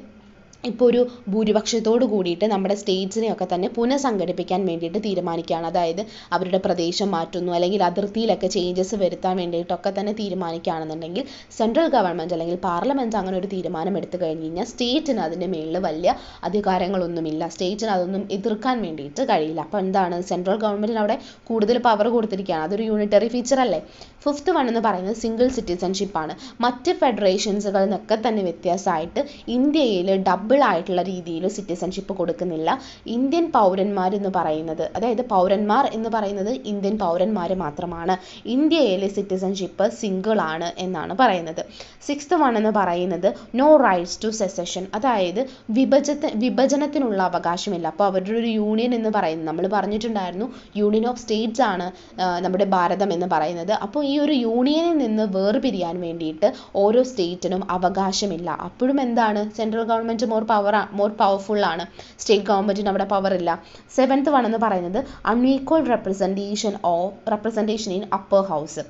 ഇപ്പോൾ ഒരു ഭൂരിപക്ഷത്തോട് കൂടിയിട്ട് നമ്മുടെ സ്റ്റേറ്റ്സിനെയൊക്കെ തന്നെ പുനഃസംഘടിപ്പിക്കാൻ വേണ്ടിയിട്ട് തീരുമാനിക്കുകയാണ്. അതായത് അവരുടെ പ്രദേശം മാറ്റുന്നു അല്ലെങ്കിൽ അതിർത്തിയിലൊക്കെ ചേഞ്ചസ് വരുത്താൻ വേണ്ടിയിട്ടൊക്കെ തന്നെ തീരുമാനിക്കുകയാണെന്നുണ്ടെങ്കിൽ സെൻട്രൽ ഗവൺമെൻറ് അല്ലെങ്കിൽ പാർലമെൻറ്റ് അങ്ങനെ ഒരു തീരുമാനം എടുത്തു കഴിഞ്ഞ് കഴിഞ്ഞാൽ സ്റ്റേറ്റിന് അതിൻ്റെ മേളിൽ വലിയ അധികാരങ്ങളൊന്നുമില്ല. സ്റ്റേറ്റിന് അതൊന്നും എതിർക്കാൻ വേണ്ടിയിട്ട് കഴിയില്ല. അപ്പോൾ എന്താണ്, സെൻട്രൽ ഗവൺമെൻറ്റിന് അവിടെ കൂടുതൽ പവർ കൊടുത്തിരിക്കുകയാണ്. അതൊരു യൂണിറ്ററി ഫീച്ചർ അല്ലേ. ഫിഫ്ത്ത് വൺ എന്ന് പറയുന്നത് സിംഗിൾ സിറ്റിസൺഷിപ്പാണ്. മറ്റ് ഫെഡറേഷൻസുകളിൽ നിന്നൊക്കെ തന്നെ വ്യത്യാസമായിട്ട് ഇന്ത്യയിൽ ഡബിൾ സിമ്പിൾ ആയിട്ടുള്ള രീതിയിൽ സിറ്റിസൺഷിപ്പ് കൊടുക്കുന്നില്ല. ഇന്ത്യൻ പൗരന്മാരെന്ന് പറയുന്നത്, അതായത് പൗരന്മാർ എന്ന് പറയുന്നത് ഇന്ത്യൻ പൗരന്മാർ മാത്രമാണ്. ഇന്ത്യയിലെ സിറ്റിസൺഷിപ്പ് സിംഗിൾ ആണ് എന്നാണ് പറയുന്നത്. 6th വൺ എന്ന് പറയുന്നത് നോ റൈറ്റ്സ് ടു സെസഷൻ, അതായത് വിഭജനത്തിനുള്ള അവകാശമില്ല. അപ്പോൾ അവരുടെ ഒരു യൂണിയൻ എന്ന് പറയുന്നത്, നമ്മൾ പറഞ്ഞിട്ടുണ്ടായിരുന്നു യൂണിയൻ ഓഫ് സ്റ്റേറ്റ്സ് ആണ് നമ്മുടെ ഭാരതം എന്ന് പറയുന്നത്. അപ്പോൾ ഈ ഒരു യൂണിയനിൽ നിന്ന് വേർപിരിയാൻ വേണ്ടിയിട്ട് ഓരോ സ്റ്റേറ്റിനും അവകാശമില്ല. അപ്പോഴും എന്താണ്, സെൻട്രൽ ഗവൺമെൻറ് മോർ പവർഫുൾ ആണ്, സ്റ്റേറ്റ് ഗവൺമെൻറ്റിന് അവിടെ പവർ ഇല്ല. 7th വൺ എന്ന് പറയുന്നത് unequal representation in upper house.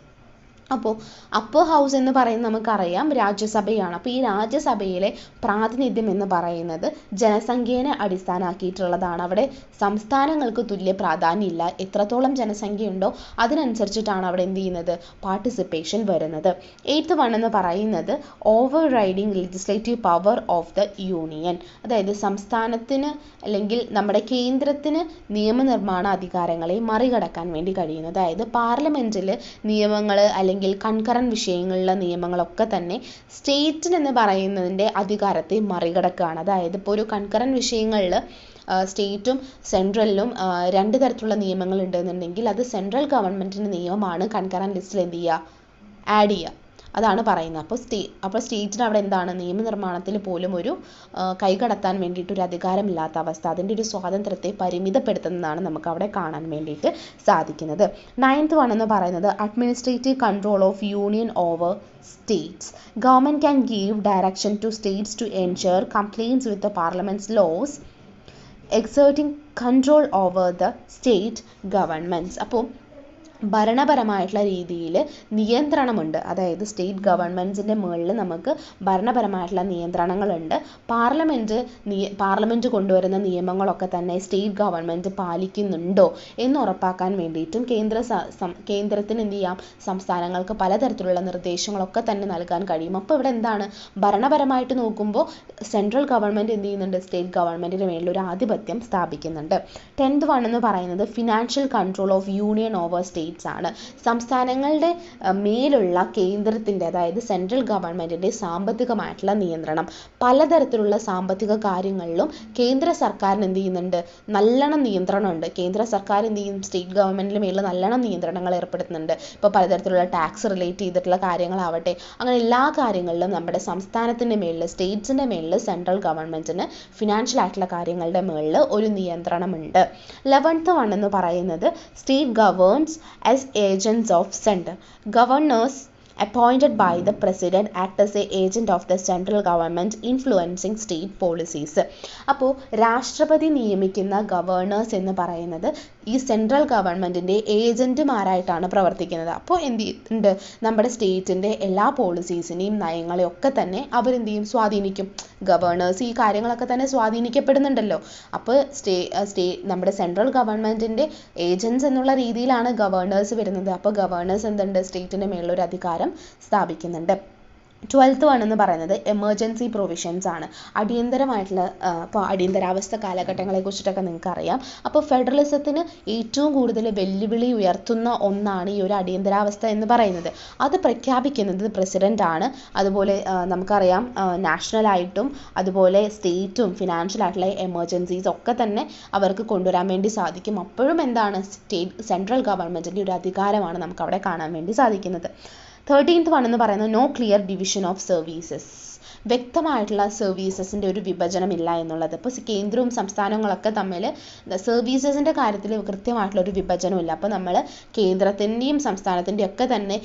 അപ്പോൾ അപ്പർ ഹൗസ് എന്ന് പറയുന്നത് നമുക്കറിയാം രാജ്യസഭയാണ്. അപ്പോൾ ഈ രാജ്യസഭയിലെ പ്രാതിനിധ്യം എന്ന് പറയുന്നത് ജനസംഖ്യയെ അടിസ്ഥാനമാക്കിയിട്ടുള്ളതാണ്. അവിടെ സംസ്ഥാനങ്ങൾക്ക് തുല്യ പ്രാധാന്യമില്ല. എത്രത്തോളം ജനസംഖ്യയുണ്ടോ അതിനനുസരിച്ചിട്ടാണ് അവിടെ എന്ത് ചെയ്യുന്നത്, പാർട്ടിസിപ്പേഷൻ വരുന്നത്. 8th വൺ എന്ന് പറയുന്നത് over riding legislative power of the union, അതായത് സംസ്ഥാനത്തിന് അല്ലെങ്കിൽ നമ്മുടെ കേന്ദ്രത്തിന് നിയമനിർമ്മാണ അധികാരങ്ങളെ മറികടക്കാൻ വേണ്ടി കഴിയുന്നു. അതായത് പാർലമെൻറ്റിൽ നിയമങ്ങൾ അല്ലെങ്കിൽ കൺകറന്റ് വിഷയങ്ങളിലെ നിയമങ്ങളൊക്കെ തന്നെ സ്റ്റേറ്റിന് എന്ന് പറയുന്നതിൻ്റെ അധികാരത്തെ മറികടക്കുകയാണ്. അതായത് ഇപ്പോൾ ഒരു കൺകറന്റ് വിഷയങ്ങളിൽ സ്റ്റേറ്റും സെൻട്രലിനും രണ്ട് തരത്തിലുള്ള നിയമങ്ങൾ ഉണ്ടെന്നുണ്ടെങ്കിൽ അത് സെൻട്രൽ ഗവൺമെൻറ്റിൻ്റെ നിയമമാണ് കൺകറന്റ് ലിസ്റ്റിൽ എന്ത് ചെയ്യുക, ആഡ് ചെയ്യുക. അതാണ് പറയുന്നത്. അപ്പോൾ സ്റ്റേറ്റിന് അവിടെ എന്താണ്, നിയമനിർമ്മാണത്തിൽ പോലും ഒരു കൈകടത്താൻ വേണ്ടിയിട്ട് ഒരു അധികാരമില്ലാത്ത അവസ്ഥ, അതിൻ്റെ ഒരു സ്വാതന്ത്ര്യത്തെ പരിമിതപ്പെടുത്തുന്നതാണ് നമുക്ക് അവിടെ കാണാൻ വേണ്ടിയിട്ട് സാധിക്കുന്നത്. 9th വൺ എന്ന് പറയുന്നത് administrative control of union over states. Government can give direction to states to ensure compliance with the parliament's laws, exerting control over the state governments. അപ്പോൾ ഭരണപരമായിട്ടുള്ള രീതിയിൽ നിയന്ത്രണമുണ്ട്, അതായത് സ്റ്റേറ്റ് ഗവൺമെൻറ്റ്സിൻ്റെ മുകളിൽ നമുക്ക് ഭരണപരമായിട്ടുള്ള നിയന്ത്രണങ്ങളുണ്ട്. പാർലമെൻറ്റ് കൊണ്ടുവരുന്ന നിയമങ്ങളൊക്കെ തന്നെ സ്റ്റേറ്റ് ഗവൺമെൻറ് പാലിക്കുന്നുണ്ടോ എന്ന് ഉറപ്പാക്കാൻ വേണ്ടിയിട്ടും കേന്ദ്രത്തിന് എന്ത് ചെയ്യാം, സംസ്ഥാനങ്ങൾക്ക് പലതരത്തിലുള്ള നിർദ്ദേശങ്ങളൊക്കെ തന്നെ നൽകാൻ കഴിയും. അപ്പോൾ ഇവിടെ എന്താണ്, ഭരണപരമായിട്ട് നോക്കുമ്പോൾ സെൻട്രൽ ഗവൺമെൻറ് എന്ത് ചെയ്യുന്നുണ്ട്, സ്റ്റേറ്റ് ഗവൺമെൻറ്റിന് മേളിൽ ഒരു ആധിപത്യം സ്ഥാപിക്കുന്നുണ്ട്. 10th വൺ എന്ന് പറയുന്നത് financial control of union over States ആണ്. സംസ്ഥാനങ്ങളുടെ മേലുള്ള കേന്ദ്രത്തിൻ്റെ, അതായത് സെൻട്രൽ ഗവൺമെൻറ്റിൻ്റെ സാമ്പത്തികമായിട്ടുള്ള നിയന്ത്രണം. പലതരത്തിലുള്ള സാമ്പത്തിക കാര്യങ്ങളിലും കേന്ദ്ര സർക്കാരിന് എന്ത് ചെയ്യുന്നുണ്ട്, നല്ലോണം നിയന്ത്രണമുണ്ട്. കേന്ദ്ര സർക്കാർ എന്ത് ചെയ്യും, സ്റ്റേറ്റ് ഗവൺമെൻറ്റിന് മേളിൽ നല്ലോണം നിയന്ത്രണങ്ങൾ ഏർപ്പെടുത്തുന്നുണ്ട്. ഇപ്പോൾ പലതരത്തിലുള്ള ടാക്സ് റിലേറ്റ് ചെയ്തിട്ടുള്ള കാര്യങ്ങളാവട്ടെ, അങ്ങനെ എല്ലാ കാര്യങ്ങളിലും നമ്മുടെ സംസ്ഥാനത്തിൻ്റെ മേളിൽ, സ്റ്റേറ്റ്സിൻ്റെ മേളിൽ സെൻട്രൽ ഗവൺമെൻറ്റിന് ഫിനാൻഷ്യൽ ആയിട്ടുള്ള കാര്യങ്ങളുടെ മേളിൽ ഒരു നിയന്ത്രണമുണ്ട്. 11th വൺ എന്ന് പറയുന്നത് state ഗവേൺസ് as agents of center. Governors appointed by the president act as a agent of the central government influencing state policies. അപ്പോൾ രാഷ്ട്രപതി നിയമിക്കുന്ന ഗവർണേഴ്സ് എന്ന് പറയുന്നത് ഈ സെൻട്രൽ ഗവൺമെൻറ്റിൻ്റെ ഏജൻറ്റുമാരായിട്ടാണ് പ്രവർത്തിക്കുന്നത്. അപ്പോൾ എന്ത് ചെയ്യുന്നുണ്ട്, നമ്മുടെ സ്റ്റേറ്റിൻ്റെ എല്ലാ പോളിസീസിനെയും നയങ്ങളെയും ഒക്കെ തന്നെ അവരെന്ത് ചെയ്യും, സ്വാധീനിക്കും. ഗവർണേഴ്സ് ഈ കാര്യങ്ങളൊക്കെ തന്നെ സ്വാധീനിക്കപ്പെടുന്നുണ്ടല്ലോ. അപ്പോൾ നമ്മുടെ സെൻട്രൽ ഗവൺമെൻറ്റിൻ്റെ ഏജൻറ്റ്സ് എന്നുള്ള രീതിയിലാണ് ഗവർണേഴ്സ് വരുന്നത്. അപ്പോൾ ഗവർണേഴ്സ് എന്തുണ്ട്, സ്റ്റേറ്റിൻ്റെ മേളിലൊരു അധികാരം സ്ഥാപിക്കുന്നുണ്ട്. 12th വൺ എന്ന് പറയുന്നത് എമർജൻസി പ്രൊവിഷൻസ് ആണ്. അടിയന്തരമായിട്ടുള്ള ഇപ്പോൾ അടിയന്തരാവസ്ഥ കാലഘട്ടങ്ങളെ കുറിച്ചിട്ടൊക്കെ നിങ്ങൾക്ക് അറിയാം. അപ്പോൾ ഫെഡറലിസത്തിന് ഏറ്റവും കൂടുതൽ വെല്ലുവിളി ഉയർത്തുന്ന ഒന്നാണ് ഈ ഒരു അടിയന്തരാവസ്ഥ എന്ന് പറയുന്നത്. അത് പ്രഖ്യാപിക്കുന്നത് പ്രസിഡൻ്റ് ആണ്. അതുപോലെ നമുക്കറിയാം നാഷണലായിട്ടും അതുപോലെ സ്റ്റേറ്റും ഫിനാൻഷ്യൽ ആയിട്ടുള്ള എമർജൻസീസ് ഒക്കെ തന്നെ അവർക്ക് കൊണ്ടുവരാൻ വേണ്ടി സാധിക്കും. അപ്പോഴും എന്താണ്, സെൻട്രൽ ഗവൺമെൻറ്റിൻ്റെ ഒരു അധികാരമാണ് നമുക്ക് അവിടെ കാണാൻ വേണ്ടി സാധിക്കുന്നത്. 13th വൺ എന്ന് പറയുന്നത് no clear division of services. വ്യക്തമായിട്ടുള്ള സർവീസസിൻ്റെ ഒരു വിഭജനമില്ല എന്നുള്ളത്. ഇപ്പോൾ കേന്ദ്രവും സംസ്ഥാനങ്ങളൊക്കെ തമ്മിൽ സർവീസസിൻ്റെ കാര്യത്തിൽ കൃത്യമായിട്ടുള്ള ഒരു വിഭജനമില്ല. അപ്പോൾ നമ്മൾ കേന്ദ്രത്തിൻ്റെയും സംസ്ഥാനത്തിൻ്റെയും ഒക്കെ തന്നെ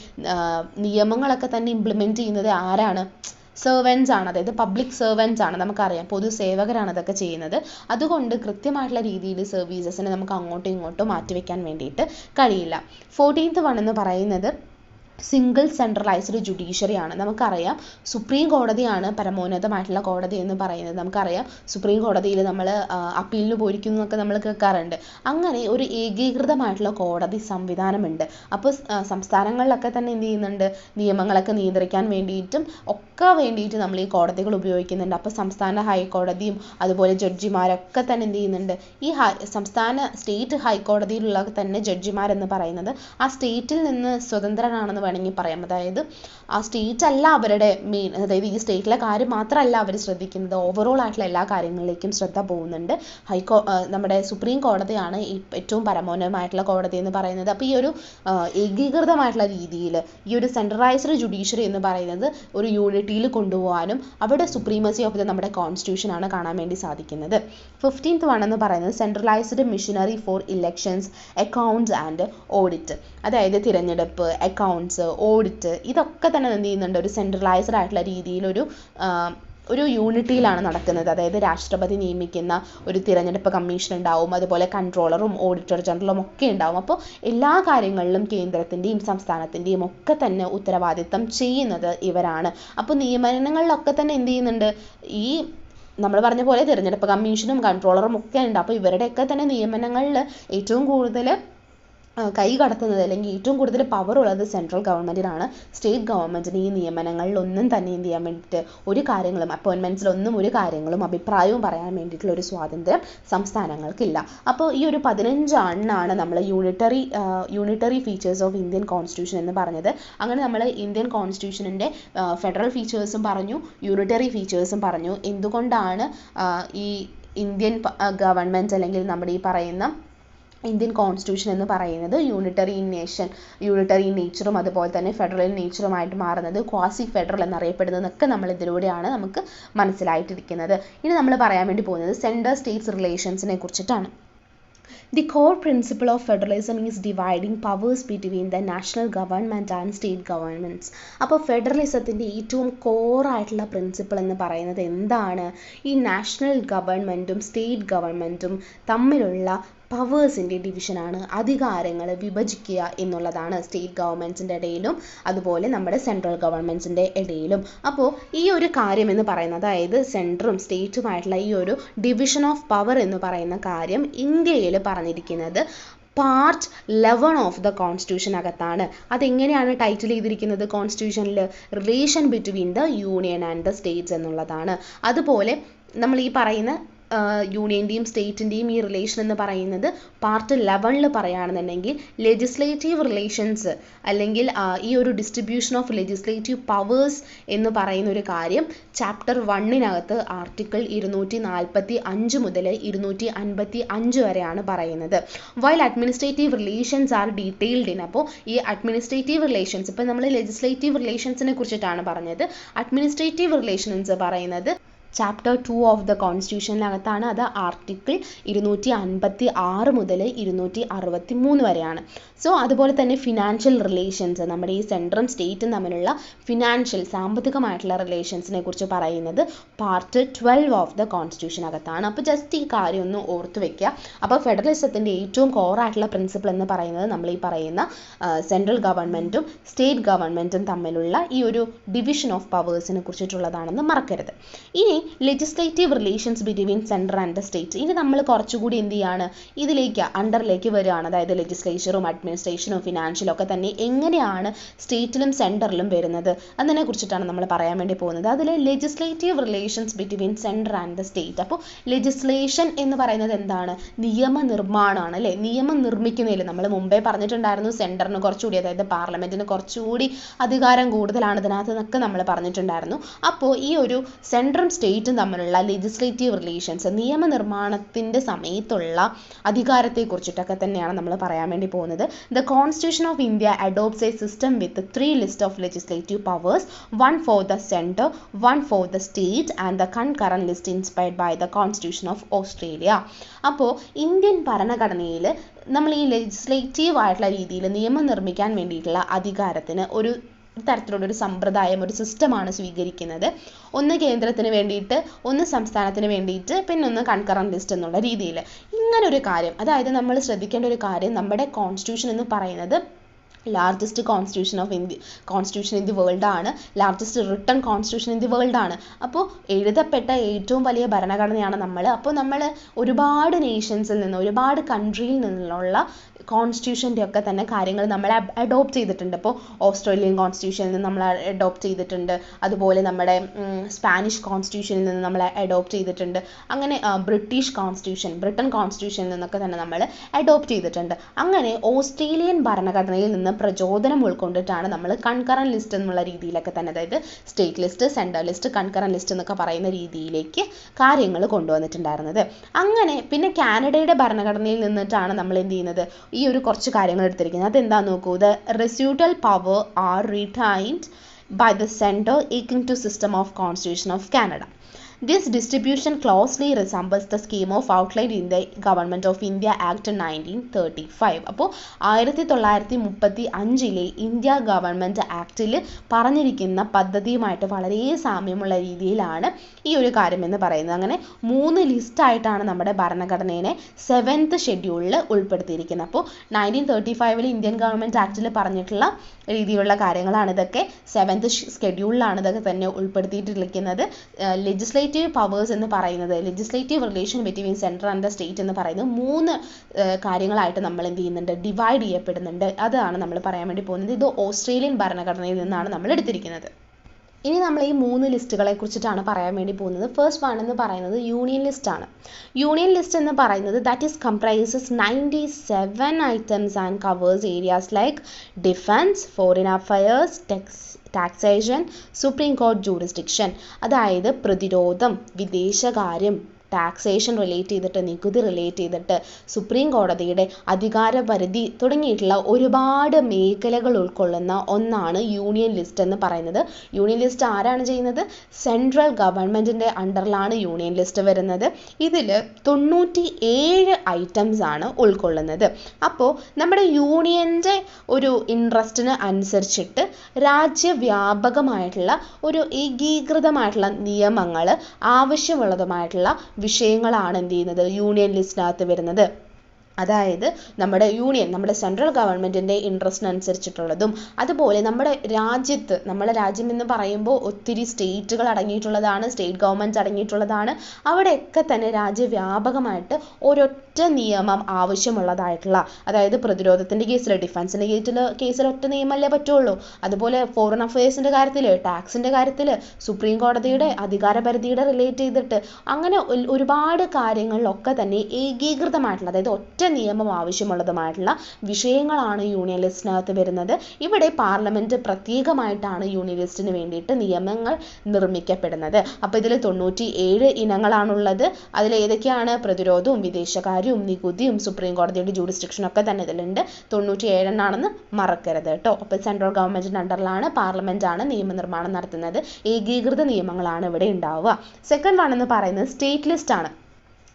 നിയമങ്ങളൊക്കെ തന്നെ ഇംപ്ലിമെൻറ്റ് ചെയ്യുന്നത് ആരാണ്, സെർവൻസ് ആണ്, അതായത് പബ്ലിക് സെർവൻസ് ആണ്. നമുക്കറിയാം പൊതുസേവകരാണ് അതൊക്കെ ചെയ്യുന്നത്. അതുകൊണ്ട് കൃത്യമായിട്ടുള്ള രീതിയിൽ സർവീസസിനെ നമുക്ക് അങ്ങോട്ടും ഇങ്ങോട്ടും മാറ്റിവെക്കാൻ വേണ്ടിയിട്ട് കഴിയില്ല. 14th വൺ എന്ന് പറയുന്നത് സിംഗിൾ സെൻട്രലൈസ്ഡ് ജുഡീഷ്യറി ആണ്. നമുക്കറിയാം സുപ്രീം കോടതിയാണ് പരമോന്നതമായിട്ടുള്ള കോടതി എന്ന് പറയുന്നത്. നമുക്കറിയാം സുപ്രീം കോടതിയിൽ നമ്മൾ അപ്പീലിന് പോയിരിക്കുന്നു എന്നൊക്കെ നമ്മൾ കേൾക്കാറുണ്ട്. അങ്ങനെ ഒരു ഏകീകൃതമായിട്ടുള്ള കോടതി സംവിധാനമുണ്ട്. അപ്പോൾ സംസ്ഥാനങ്ങളിലൊക്കെ തന്നെ എന്ത് ചെയ്യുന്നുണ്ട്, നിയമങ്ങളൊക്കെ നിയന്ത്രിക്കാൻ വേണ്ടിയിട്ടും ഒക്കെ വേണ്ടിയിട്ട് നമ്മൾ ഈ കോടതികൾ ഉപയോഗിക്കുന്നുണ്ട്. അപ്പോൾ സംസ്ഥാന ഹൈക്കോടതിയും അതുപോലെ ജഡ്ജിമാരൊക്കെ തന്നെ എന്ത് ചെയ്യുന്നുണ്ട്, ഈ സ്റ്റേറ്റ് ഹൈക്കോടതിയിലുള്ള തന്നെ ജഡ്ജിമാരെന്ന് പറയുന്നത് ആ സ്റ്റേറ്റിൽ നിന്ന് സ്വതന്ത്രനാണെന്ന് വേണമെങ്കിൽ പറയാം. അതായത് ആ സ്റ്റേറ്റ് അല്ല അവരുടെ മെയിൻ, അതായത് ഈ സ്റ്റേറ്റിലെ കാര്യം മാത്രമല്ല അവർ ശ്രദ്ധിക്കുന്നത്, ഓവറോൾ ആയിട്ടുള്ള എല്ലാ കാര്യങ്ങളിലേക്കും ശ്രദ്ധ പോകുന്നുണ്ട്. നമ്മുടെ സുപ്രീം കോടതിയാണ് ഈ ഏറ്റവും പരമോന്നതമായിട്ടുള്ള കോടതി എന്ന് പറയുന്നത്. അപ്പോൾ ഈ ഒരു ഏകീകൃതമായിട്ടുള്ള രീതിയിൽ ഈ ഒരു സെൻട്രലൈസ്ഡ് ജുഡീഷ്യറി എന്ന് പറയുന്നത് ഒരു യൂണിറ്റിയിൽ കൊണ്ടുപോകാനും അവിടെ സുപ്രീമസി ഓഫ് നമ്മുടെ കോൺസ്റ്റിറ്റ്യൂഷൻ ആണ് കാണാൻ വേണ്ടി സാധിക്കുന്നത്. 15th വൺ എന്ന് പറയുന്നത് centralised machinery for elections, accounts and audit. അതായത് തിരഞ്ഞെടുപ്പ്, അക്കൗണ്ട്സ്, ഓഡിറ്റ് ഇതൊക്കെ തന്നെ എന്ത് ചെയ്യുന്നുണ്ട്, ഒരു സെൻട്രലൈസ്ഡ് ആയിട്ടുള്ള രീതിയിൽ ഒരു യൂണിറ്റിയിലാണ് നടക്കുന്നത്. അതായത് രാഷ്ട്രപതി നിയമിക്കുന്ന ഒരു തിരഞ്ഞെടുപ്പ് കമ്മീഷൻ ഉണ്ടാവും, അതുപോലെ കൺട്രോളറും ഓഡിറ്റർ ജനറലും ഒക്കെ ഉണ്ടാവും. അപ്പോൾ എല്ലാ കാര്യങ്ങളിലും കേന്ദ്രത്തിൻ്റെയും സംസ്ഥാനത്തിൻ്റെയും ഒക്കെ തന്നെ ഉത്തരവാദിത്തം ചെയ്യുന്നത് ഇവരാണ്. അപ്പോൾ നിയമനങ്ങളിലൊക്കെ തന്നെ എന്ത് ചെയ്യുന്നുണ്ട്, ഈ നമ്മൾ പറഞ്ഞ പോലെ തിരഞ്ഞെടുപ്പ് കമ്മീഷനും കൺട്രോളറും ഒക്കെ ഉണ്ട്. അപ്പോൾ ഇവരുടെയൊക്കെ തന്നെ നിയമനങ്ങളിൽ ഏറ്റവും കൂടുതൽ കൈ കടത്തുന്നത് അല്ലെങ്കിൽ ഏറ്റവും കൂടുതൽ പവർ ഉള്ളത് സെൻട്രൽ ഗവൺമെൻറ്റിനാണ്. സ്റ്റേറ്റ് ഗവൺമെൻറ്റിന് ഈ നിയമനങ്ങളിലൊന്നും തന്നെ എന്ത് ചെയ്യാൻ വേണ്ടിയിട്ട് ഒരു കാര്യങ്ങളും അപ്പോയിൻമെൻറ്റ്സിലൊന്നും ഒരു കാര്യങ്ങളും അഭിപ്രായവും പറയാൻ വേണ്ടിയിട്ടുള്ള ഒരു സ്വാതന്ത്ര്യം സംസ്ഥാനങ്ങൾക്കില്ല. അപ്പോൾ ഈ ഒരു 15 നമ്മൾ unitary features of Indian constitution എന്ന് പറഞ്ഞത്. അങ്ങനെ നമ്മൾ ഇന്ത്യൻ കോൺസ്റ്റിറ്റ്യൂഷനിൻ്റെ ഫെഡറൽ ഫീച്ചേഴ്സും പറഞ്ഞു, യൂണിറ്ററി ഫീച്ചേഴ്സും പറഞ്ഞു. എന്തുകൊണ്ടാണ് ഈ ഇന്ത്യൻ ഗവൺമെൻറ് അല്ലെങ്കിൽ നമ്മുടെ ഈ പറയുന്ന ഇന്ത്യൻ കോൺസ്റ്റിറ്റ്യൂഷൻ എന്ന് പറയുന്നത് യൂണിറ്ററി ഇൻ നേച്ചറും അതുപോലെ തന്നെ ഫെഡറൽ ഇൻ നേച്ചറുമായിട്ട് മാറുന്നത്, ക്വാസി ഫെഡറൽ എന്നറിയപ്പെടുന്നതൊക്കെ നമ്മൾ ഇതിലൂടെയാണ് നമുക്ക് മനസ്സിലായിട്ടിരിക്കുന്നത്. ഇനി നമ്മൾ പറയാൻ വേണ്ടി പോകുന്നത് സെൻട്രൽ സ്റ്റേറ്റ്സ് റിലേഷൻസിനെ കുറിച്ചിട്ടാണ്. The core principle of federalism is dividing powers between the national government and state governments. അപ്പോൾ ഫെഡറലിസത്തിൻ്റെ ഏറ്റവും കോറായിട്ടുള്ള പ്രിൻസിപ്പിൾ എന്ന് പറയുന്നത് എന്താണ്? ഈ നാഷണൽ ഗവൺമെൻറ്റും സ്റ്റേറ്റ് ഗവൺമെൻറ്റും തമ്മിലുള്ള പവേഴ്സിൻ്റെ ഡിവിഷനാണ്, അധികാരങ്ങൾ വിഭജിക്കുക എന്നുള്ളതാണ് സ്റ്റേറ്റ് ഗവൺമെൻറ്റ്സിൻ്റെ ഇടയിലും അതുപോലെ നമ്മുടെ സെൻട്രൽ ഗവൺമെൻറ്റ്സിൻ്റെ ഇടയിലും. അപ്പോൾ ഈ ഒരു കാര്യം എന്ന് പറയുന്നത്, അതായത് സെൻട്രും സ്റ്റേറ്റുമായിട്ടുള്ള ഈ ഒരു ഡിവിഷൻ ഓഫ് പവർ എന്ന് പറയുന്ന കാര്യം ഇന്ത്യയിൽ പറഞ്ഞിരിക്കുന്നത് പാർട്ട് 11 ഓഫ് ദ കോൺസ്റ്റിറ്റ്യൂഷൻ അകത്താണ്. അതെങ്ങനെയാണ് ടൈറ്റിൽ ചെയ്തിരിക്കുന്നത് കോൺസ്റ്റിറ്റ്യൂഷനിൽ? Relation between the union and the states എന്നുള്ളതാണ്. അതുപോലെ നമ്മൾ ഈ പറയുന്ന യൂണിയൻ്റെയും സ്റ്റേറ്റിൻ്റെയും ഈ റിലേഷൻ എന്ന് പറയുന്നത് പാർട്ട് 11 പറയുകയാണെന്നുണ്ടെങ്കിൽ ലെജിസ്ലേറ്റീവ് റിലേഷൻസ് അല്ലെങ്കിൽ ഈ ഒരു ഡിസ്ട്രിബ്യൂഷൻ ഓഫ് ലെജിസ്ലേറ്റീവ് പവേഴ്സ് എന്ന് പറയുന്ന ഒരു കാര്യം ചാപ്റ്റർ 1 ആർട്ടിക്കിൾ 245 മുതൽ 255 വരെയാണ് പറയുന്നത്. While administrative relations R detailed in. അപ്പോൾ ഈ അഡ്മിനിസ്ട്രേറ്റീവ് റിലേഷൻസ്, ഇപ്പോൾ നമ്മൾ ലെജിസ്ലേറ്റീവ് റിലേഷൻസിനെ കുറിച്ചിട്ടാണ് പറഞ്ഞത്. അഡ്മിനിസ്ട്രേറ്റീവ് റിലേഷൻസ് പറയുന്നത് ചാപ്റ്റർ 2 ഓഫ് ദ കോൺസ്റ്റിറ്റ്യൂഷനിലകത്താണ്. അത് ആർട്ടിക്കിൾ 256 മുതൽ 263 വരെയാണ്. സോ അതുപോലെ തന്നെ ഫിനാൻഷ്യൽ റിലേഷൻസ്, നമ്മുടെ ഈ സെൻട്രും സ്റ്റേറ്റും തമ്മിലുള്ള ഫിനാൻഷ്യൽ സാമ്പത്തികമായിട്ടുള്ള റിലേഷൻസിനെ കുറിച്ച് പറയുന്നത് പാർട്ട് 12 ഓഫ് ദ കോൺസ്റ്റിറ്റ്യൂഷനകത്താണ്. അപ്പോൾ ജസ്റ്റ് ഈ കാര്യം ഒന്ന് ഓർത്ത് വെക്കുക. അപ്പോൾ ഫെഡറലിസത്തിൻ്റെ ഏറ്റവും കോറായിട്ടുള്ള പ്രിൻസിപ്പിൾ എന്ന് പറയുന്നത് നമ്മൾ ഈ പറയുന്ന സെൻട്രൽ ഗവൺമെൻറ്റും സ്റ്റേറ്റ് ഗവൺമെൻറ്റും തമ്മിലുള്ള ഈ ഒരു ഡിവിഷൻ ഓഫ് പവേഴ്സിനെ കുറിച്ചിട്ടുള്ളതാണെന്ന് മറക്കരുത്. ഇനി legislative relations between central and the state, ഇത് നമ്മൾ കുറച്ചുകൂടി എന്ത് ചെയ്യാണ്, ഇതിലേക്ക് അണ്ടറിലേക്ക് വരികയാണ്. അതായത് ലെജിസ്ലേച്ചറും അഡ്മിനിസ്ട്രേഷനും ഫിനാൻഷ്യലും ഒക്കെ തന്നെ എങ്ങനെയാണ് സ്റ്റേറ്റിലും സെൻറ്ററിലും വരുന്നത് അതിനെ കുറിച്ചിട്ടാണ് നമ്മൾ പറയാൻ വേണ്ടി പോകുന്നത്. അതിൽ legislative relations between central and the state. അപ്പോൾ ലെജിസ്ലേഷൻ എന്ന് പറയുന്നത് എന്താണ്? നിയമനിർമ്മാണമാണ് അല്ലേ? നിയമം നിർമ്മിക്കുന്നതിൽ നമ്മൾ മുമ്പേ പറഞ്ഞിട്ടുണ്ടായിരുന്നു സെൻറ്ററിന് കുറച്ചുകൂടി, അതായത് പാർലമെൻറ്റിന് കുറച്ചുകൂടി അധികാരം കൂടുതലാണ് ഇതിനകത്ത് എന്നൊക്കെ നമ്മൾ പറഞ്ഞിട്ടുണ്ടായിരുന്നു. അപ്പോൾ ഈ ഒരു സെൻട്രും സ്റ്റേറ്റും തമ്മിലുള്ള ലെജിസ്ലേറ്റീവ് റിലേഷൻസ്, നിയമനിർമ്മാണത്തിൻ്റെ സമയത്തുള്ള അധികാരത്തെ കുറിച്ചിട്ടൊക്കെ തന്നെയാണ് നമ്മൾ പറയാൻ വേണ്ടി പോകുന്നത്. The constitution of India adopts a system with 3 list of legislative powers, 1 for the centre, 1 for the state and the concurrent list inspired by the constitution of Australia. അപ്പോൾ ഇന്ത്യൻ ഭരണഘടനയിൽ നമ്മൾ ഈ ലെജിസ്ലേറ്റീവ് ആയിട്ടുള്ള രീതിയിൽ നിയമം നിർമ്മിക്കാൻ വേണ്ടിയിട്ടുള്ള അധികാരത്തിന് ഒരു തരത്തിലുള്ളൊരു സമ്പ്രദായം, ഒരു സിസ്റ്റമാണ് സ്വീകരിക്കുന്നത്. ഒന്ന് കേന്ദ്രത്തിന് വേണ്ടിയിട്ട്, ഒന്ന് സംസ്ഥാനത്തിന് വേണ്ടിയിട്ട്, പിന്നെ ഒന്ന് കൺകറന്റ് ലിസ്റ്റ് എന്നുള്ള രീതിയിൽ. ഇങ്ങനൊരു കാര്യം, അതായത് നമ്മൾ ശ്രദ്ധിക്കേണ്ട ഒരു കാര്യം, നമ്മുടെ കോൺസ്റ്റിറ്റ്യൂഷൻ എന്ന് പറയുന്നത് largest constitution in the world ആണ്, largest written constitution in the world ആണ്. അപ്പോൾ എഴുതപ്പെട്ട ഏറ്റവും വലിയ ഭരണഘടനയാണ് നമ്മൾ. അപ്പോൾ നമ്മൾ ഒരുപാട് നേഷൻസിൽ നിന്ന്, ഒരുപാട് കൺട്രിയിൽ നിന്നുള്ള കോൺസ്റ്റിറ്റ്യൂഷൻ്റെ ഒക്കെ തന്നെ കാര്യങ്ങൾ നമ്മൾ അഡോപ്റ്റ് ചെയ്തിട്ടുണ്ട്. ഇപ്പോൾ ഓസ്ട്രേലിയൻ കോൺസ്റ്റിറ്റ്യൂഷനിൽ നിന്ന് നമ്മൾ അഡോപ്റ്റ് ചെയ്തിട്ടുണ്ട്, അതുപോലെ നമ്മുടെ സ്പാനിഷ് കോൺസ്റ്റിറ്റ്യൂഷനിൽ നിന്ന് നമ്മൾ അഡോപ്റ്റ് ചെയ്തിട്ടുണ്ട്, അങ്ങനെ ബ്രിട്ടൻ കോൺസ്റ്റിറ്റ്യൂഷനിൽ നിന്നൊക്കെ തന്നെ നമ്മൾ അഡോപ്റ്റ് ചെയ്തിട്ടുണ്ട്. അങ്ങനെ ഓസ്ട്രേലിയൻ ഭരണഘടനയിൽ നിന്ന് പ്രചോദനം ഉൾക്കൊണ്ടിട്ടാണ് നമ്മൾ കൺകറന്റ് ലിസ്റ്റ് എന്നുള്ള രീതിയിലൊക്കെ തന്നെ, അതായത് state list, central list, concurrent list എന്നൊക്കെ പറയുന്ന രീതിയിലേക്ക് കാര്യങ്ങൾ കൊണ്ടുവന്നിട്ടുണ്ടായിരുന്നത്. അങ്ങനെ പിന്നെ കാനഡയുടെ ഭരണഘടനയിൽ നിന്നിട്ടാണ് നമ്മൾ എന്ത് ചെയ്യുന്നത്, ഈ ഒരു കുറച്ച് കാര്യങ്ങൾ എടുത്തിരിക്കുന്നത്. അതെന്താണെന്ന് നോക്കൂ. The residual power are retained by the center akin to system of Constitution of Canada. This distribution closely resembles the scheme of outlined in the Government of India Act 1935. അപ്പോൾ 1935 ഇന്ത്യ ഗവൺമെൻറ് ആക്റ്റിൽ പറഞ്ഞിരിക്കുന്ന പദ്ധതിയുമായിട്ട് വളരെ സാമ്യമുള്ള രീതിയിലാണ് ഈ ഒരു കാര്യം എന്ന് പറയുന്നത്. അങ്ങനെ 3 ലിസ്റ്റായിട്ടാണ് നമ്മുടെ ഭരണഘടനയെ 7th ഷെഡ്യൂളിൽ ഉൾപ്പെടുത്തിയിരിക്കുന്നത്. അപ്പോൾ 1935 ഇന്ത്യൻ ഗവൺമെൻറ് ആക്റ്റിൽ പറഞ്ഞിട്ടുള്ള രീതിയിലുള്ള കാര്യങ്ങളാണ് ഇതൊക്കെ. 7th ഷെഡ്യൂളിലാണ് ഇതൊക്കെ തന്നെ ഉൾപ്പെടുത്തിയിട്ടിരിക്കുന്നത്. ലെജിസ്ലേറ്റീവ് പവേഴ്സ് എന്ന് പറയുന്നത്, legislative relation between central and the state എന്ന് പറയുന്നത് 3 കാര്യങ്ങളായിട്ട് നമ്മൾ എന്ത് ചെയ്യുന്നുണ്ട്, ഡിവൈഡ് ചെയ്യപ്പെടുന്നുണ്ട്. അതാണ് നമ്മൾ പറയാൻ വേണ്ടി പോകുന്നത്. ഇത് ഓസ്ട്രേലിയൻ ഭരണഘടനയിൽ നിന്നാണ് നമ്മൾ എടുത്തിരിക്കുന്നത്. ഇനി നമ്മൾ ഈ 3 ലിസ്റ്റുകളെ കുറിച്ചിട്ടാണ് പറയാൻ വേണ്ടി പോകുന്നത്. ഫസ്റ്റ് വൺ എന്ന് പറയുന്നത് യൂണിയൻ ലിസ്റ്റ് ആണ്. യൂണിയൻ ലിസ്റ്റ് എന്ന് പറയുന്നത് that is comprises 97 items and covers areas like defence, foreign affairs, taxation, supreme court jurisdiction. അതായത് പ്രതിരോധം, വിദേശകാര്യം, ടാക്സേഷൻ റിലേറ്റ് ചെയ്തിട്ട്, നികുതി റിലേറ്റ് ചെയ്തിട്ട്, സുപ്രീം കോടതിയുടെ അധികാരപരിധി തുടങ്ങിയിട്ടുള്ള ഒരുപാട് മേഖലകൾ ഉൾക്കൊള്ളുന്ന ഒന്നാണ് യൂണിയൻ ലിസ്റ്റ് എന്ന് പറയുന്നത്. യൂണിയൻ ലിസ്റ്റ് ആരാണ് ചെയ്യുന്നത്? സെൻട്രൽ ഗവൺമെൻറ്റിൻ്റെ അണ്ടറിലാണ് യൂണിയൻ ലിസ്റ്റ് വരുന്നത്. ഇതിൽ 97 items ആണ് ഉൾക്കൊള്ളുന്നത്. അപ്പോൾ നമ്മുടെ യൂണിയൻ്റെ ഒരു ഇൻട്രസ്റ്റിന് അനുസരിച്ചിട്ട് രാജ്യവ്യാപകമായിട്ടുള്ള ഒരു ഏകീകൃതമായിട്ടുള്ള നിയമങ്ങൾ ആവശ്യമുള്ളതുമായിട്ടുള്ള വിഷയങ്ങളാണ് എന്ത് ചെയ്യുന്നത്, യൂണിയൻ ലിസ്റ്റിനകത്ത് വരുന്നത്. അതായത് നമ്മുടെ സെൻട്രൽ ഗവൺമെൻറ്റിൻ്റെ ഇൻട്രസ്റ്റിനനുസരിച്ചിട്ടുള്ളതും, അതുപോലെ നമ്മുടെ രാജ്യം എന്ന് പറയുമ്പോൾ ഒത്തിരി സ്റ്റേറ്റുകൾ അടങ്ങിയിട്ടുള്ളതാണ്, സ്റ്റേറ്റ് ഗവൺമെൻറ് അടങ്ങിയിട്ടുള്ളതാണ്. അവിടെയൊക്കെ തന്നെ രാജ്യവ്യാപകമായിട്ട് ഒരൊറ്റ നിയമം ആവശ്യമുള്ളതായിട്ടുള്ള, അതായത് പ്രതിരോധത്തിൻ്റെ കേസിൽ, ഡിഫൻസിൻ്റെ കേസിൽ ഒറ്റ നിയമമല്ലേ പറ്റുള്ളൂ. അതുപോലെ ഫോറിൻ അഫയേഴ്സിൻ്റെ കാര്യത്തിൽ, ടാക്സിൻ്റെ കാര്യത്തിൽ, സുപ്രീം കോടതിയുടെ അധികാരപരിധിയുടെ റിലേറ്റ് ചെയ്തിട്ട്, അങ്ങനെ ഒരുപാട് കാര്യങ്ങളിലൊക്കെ തന്നെ ഏകീകൃതമായിട്ടുള്ള, അതായത് ഒറ്റ നിയമം ആവശ്യമുള്ളതുമായിട്ടുള്ള വിഷയങ്ങളാണ് യൂണിയൻ ലിസ്റ്റിനകത്ത് വരുന്നത്. ഇവിടെ പാർലമെൻറ്റ് പ്രത്യേകമായിട്ടാണ് യൂണിയൻ ലിസ്റ്റിന് വേണ്ടിയിട്ട് നിയമങ്ങൾ നിർമ്മിക്കപ്പെടുന്നത്. അപ്പോൾ ഇതിൽ 97 ഇനങ്ങളാണുള്ളത്. അതിൽ ഏതൊക്കെയാണ്? പ്രതിരോധവും, വിദേശകാര്യവും, നികുതിയും, സുപ്രീം കോടതിയുടെ ജൂറിസ്ഡിക്ഷനും ഒക്കെ തന്നെ ഇതിലുണ്ട്. 97 എണ്ണാണെന്ന് മറക്കരുത് കേട്ടോ. അപ്പോൾ സെൻട്രൽ ഗവൺമെൻറ്റിൻ്റെ അണ്ടറിലാണ്, പാർലമെൻറ്റാണ് നിയമനിർമ്മാണം നടത്തുന്നത്. ഏകീകൃത നിയമങ്ങളാണ് ഇവിടെ ഉണ്ടാവുക. സെക്കൻഡ് വൺ എന്ന് പറയുന്നത് സ്റ്റേറ്റ് ലിസ്റ്റ് ആണ്.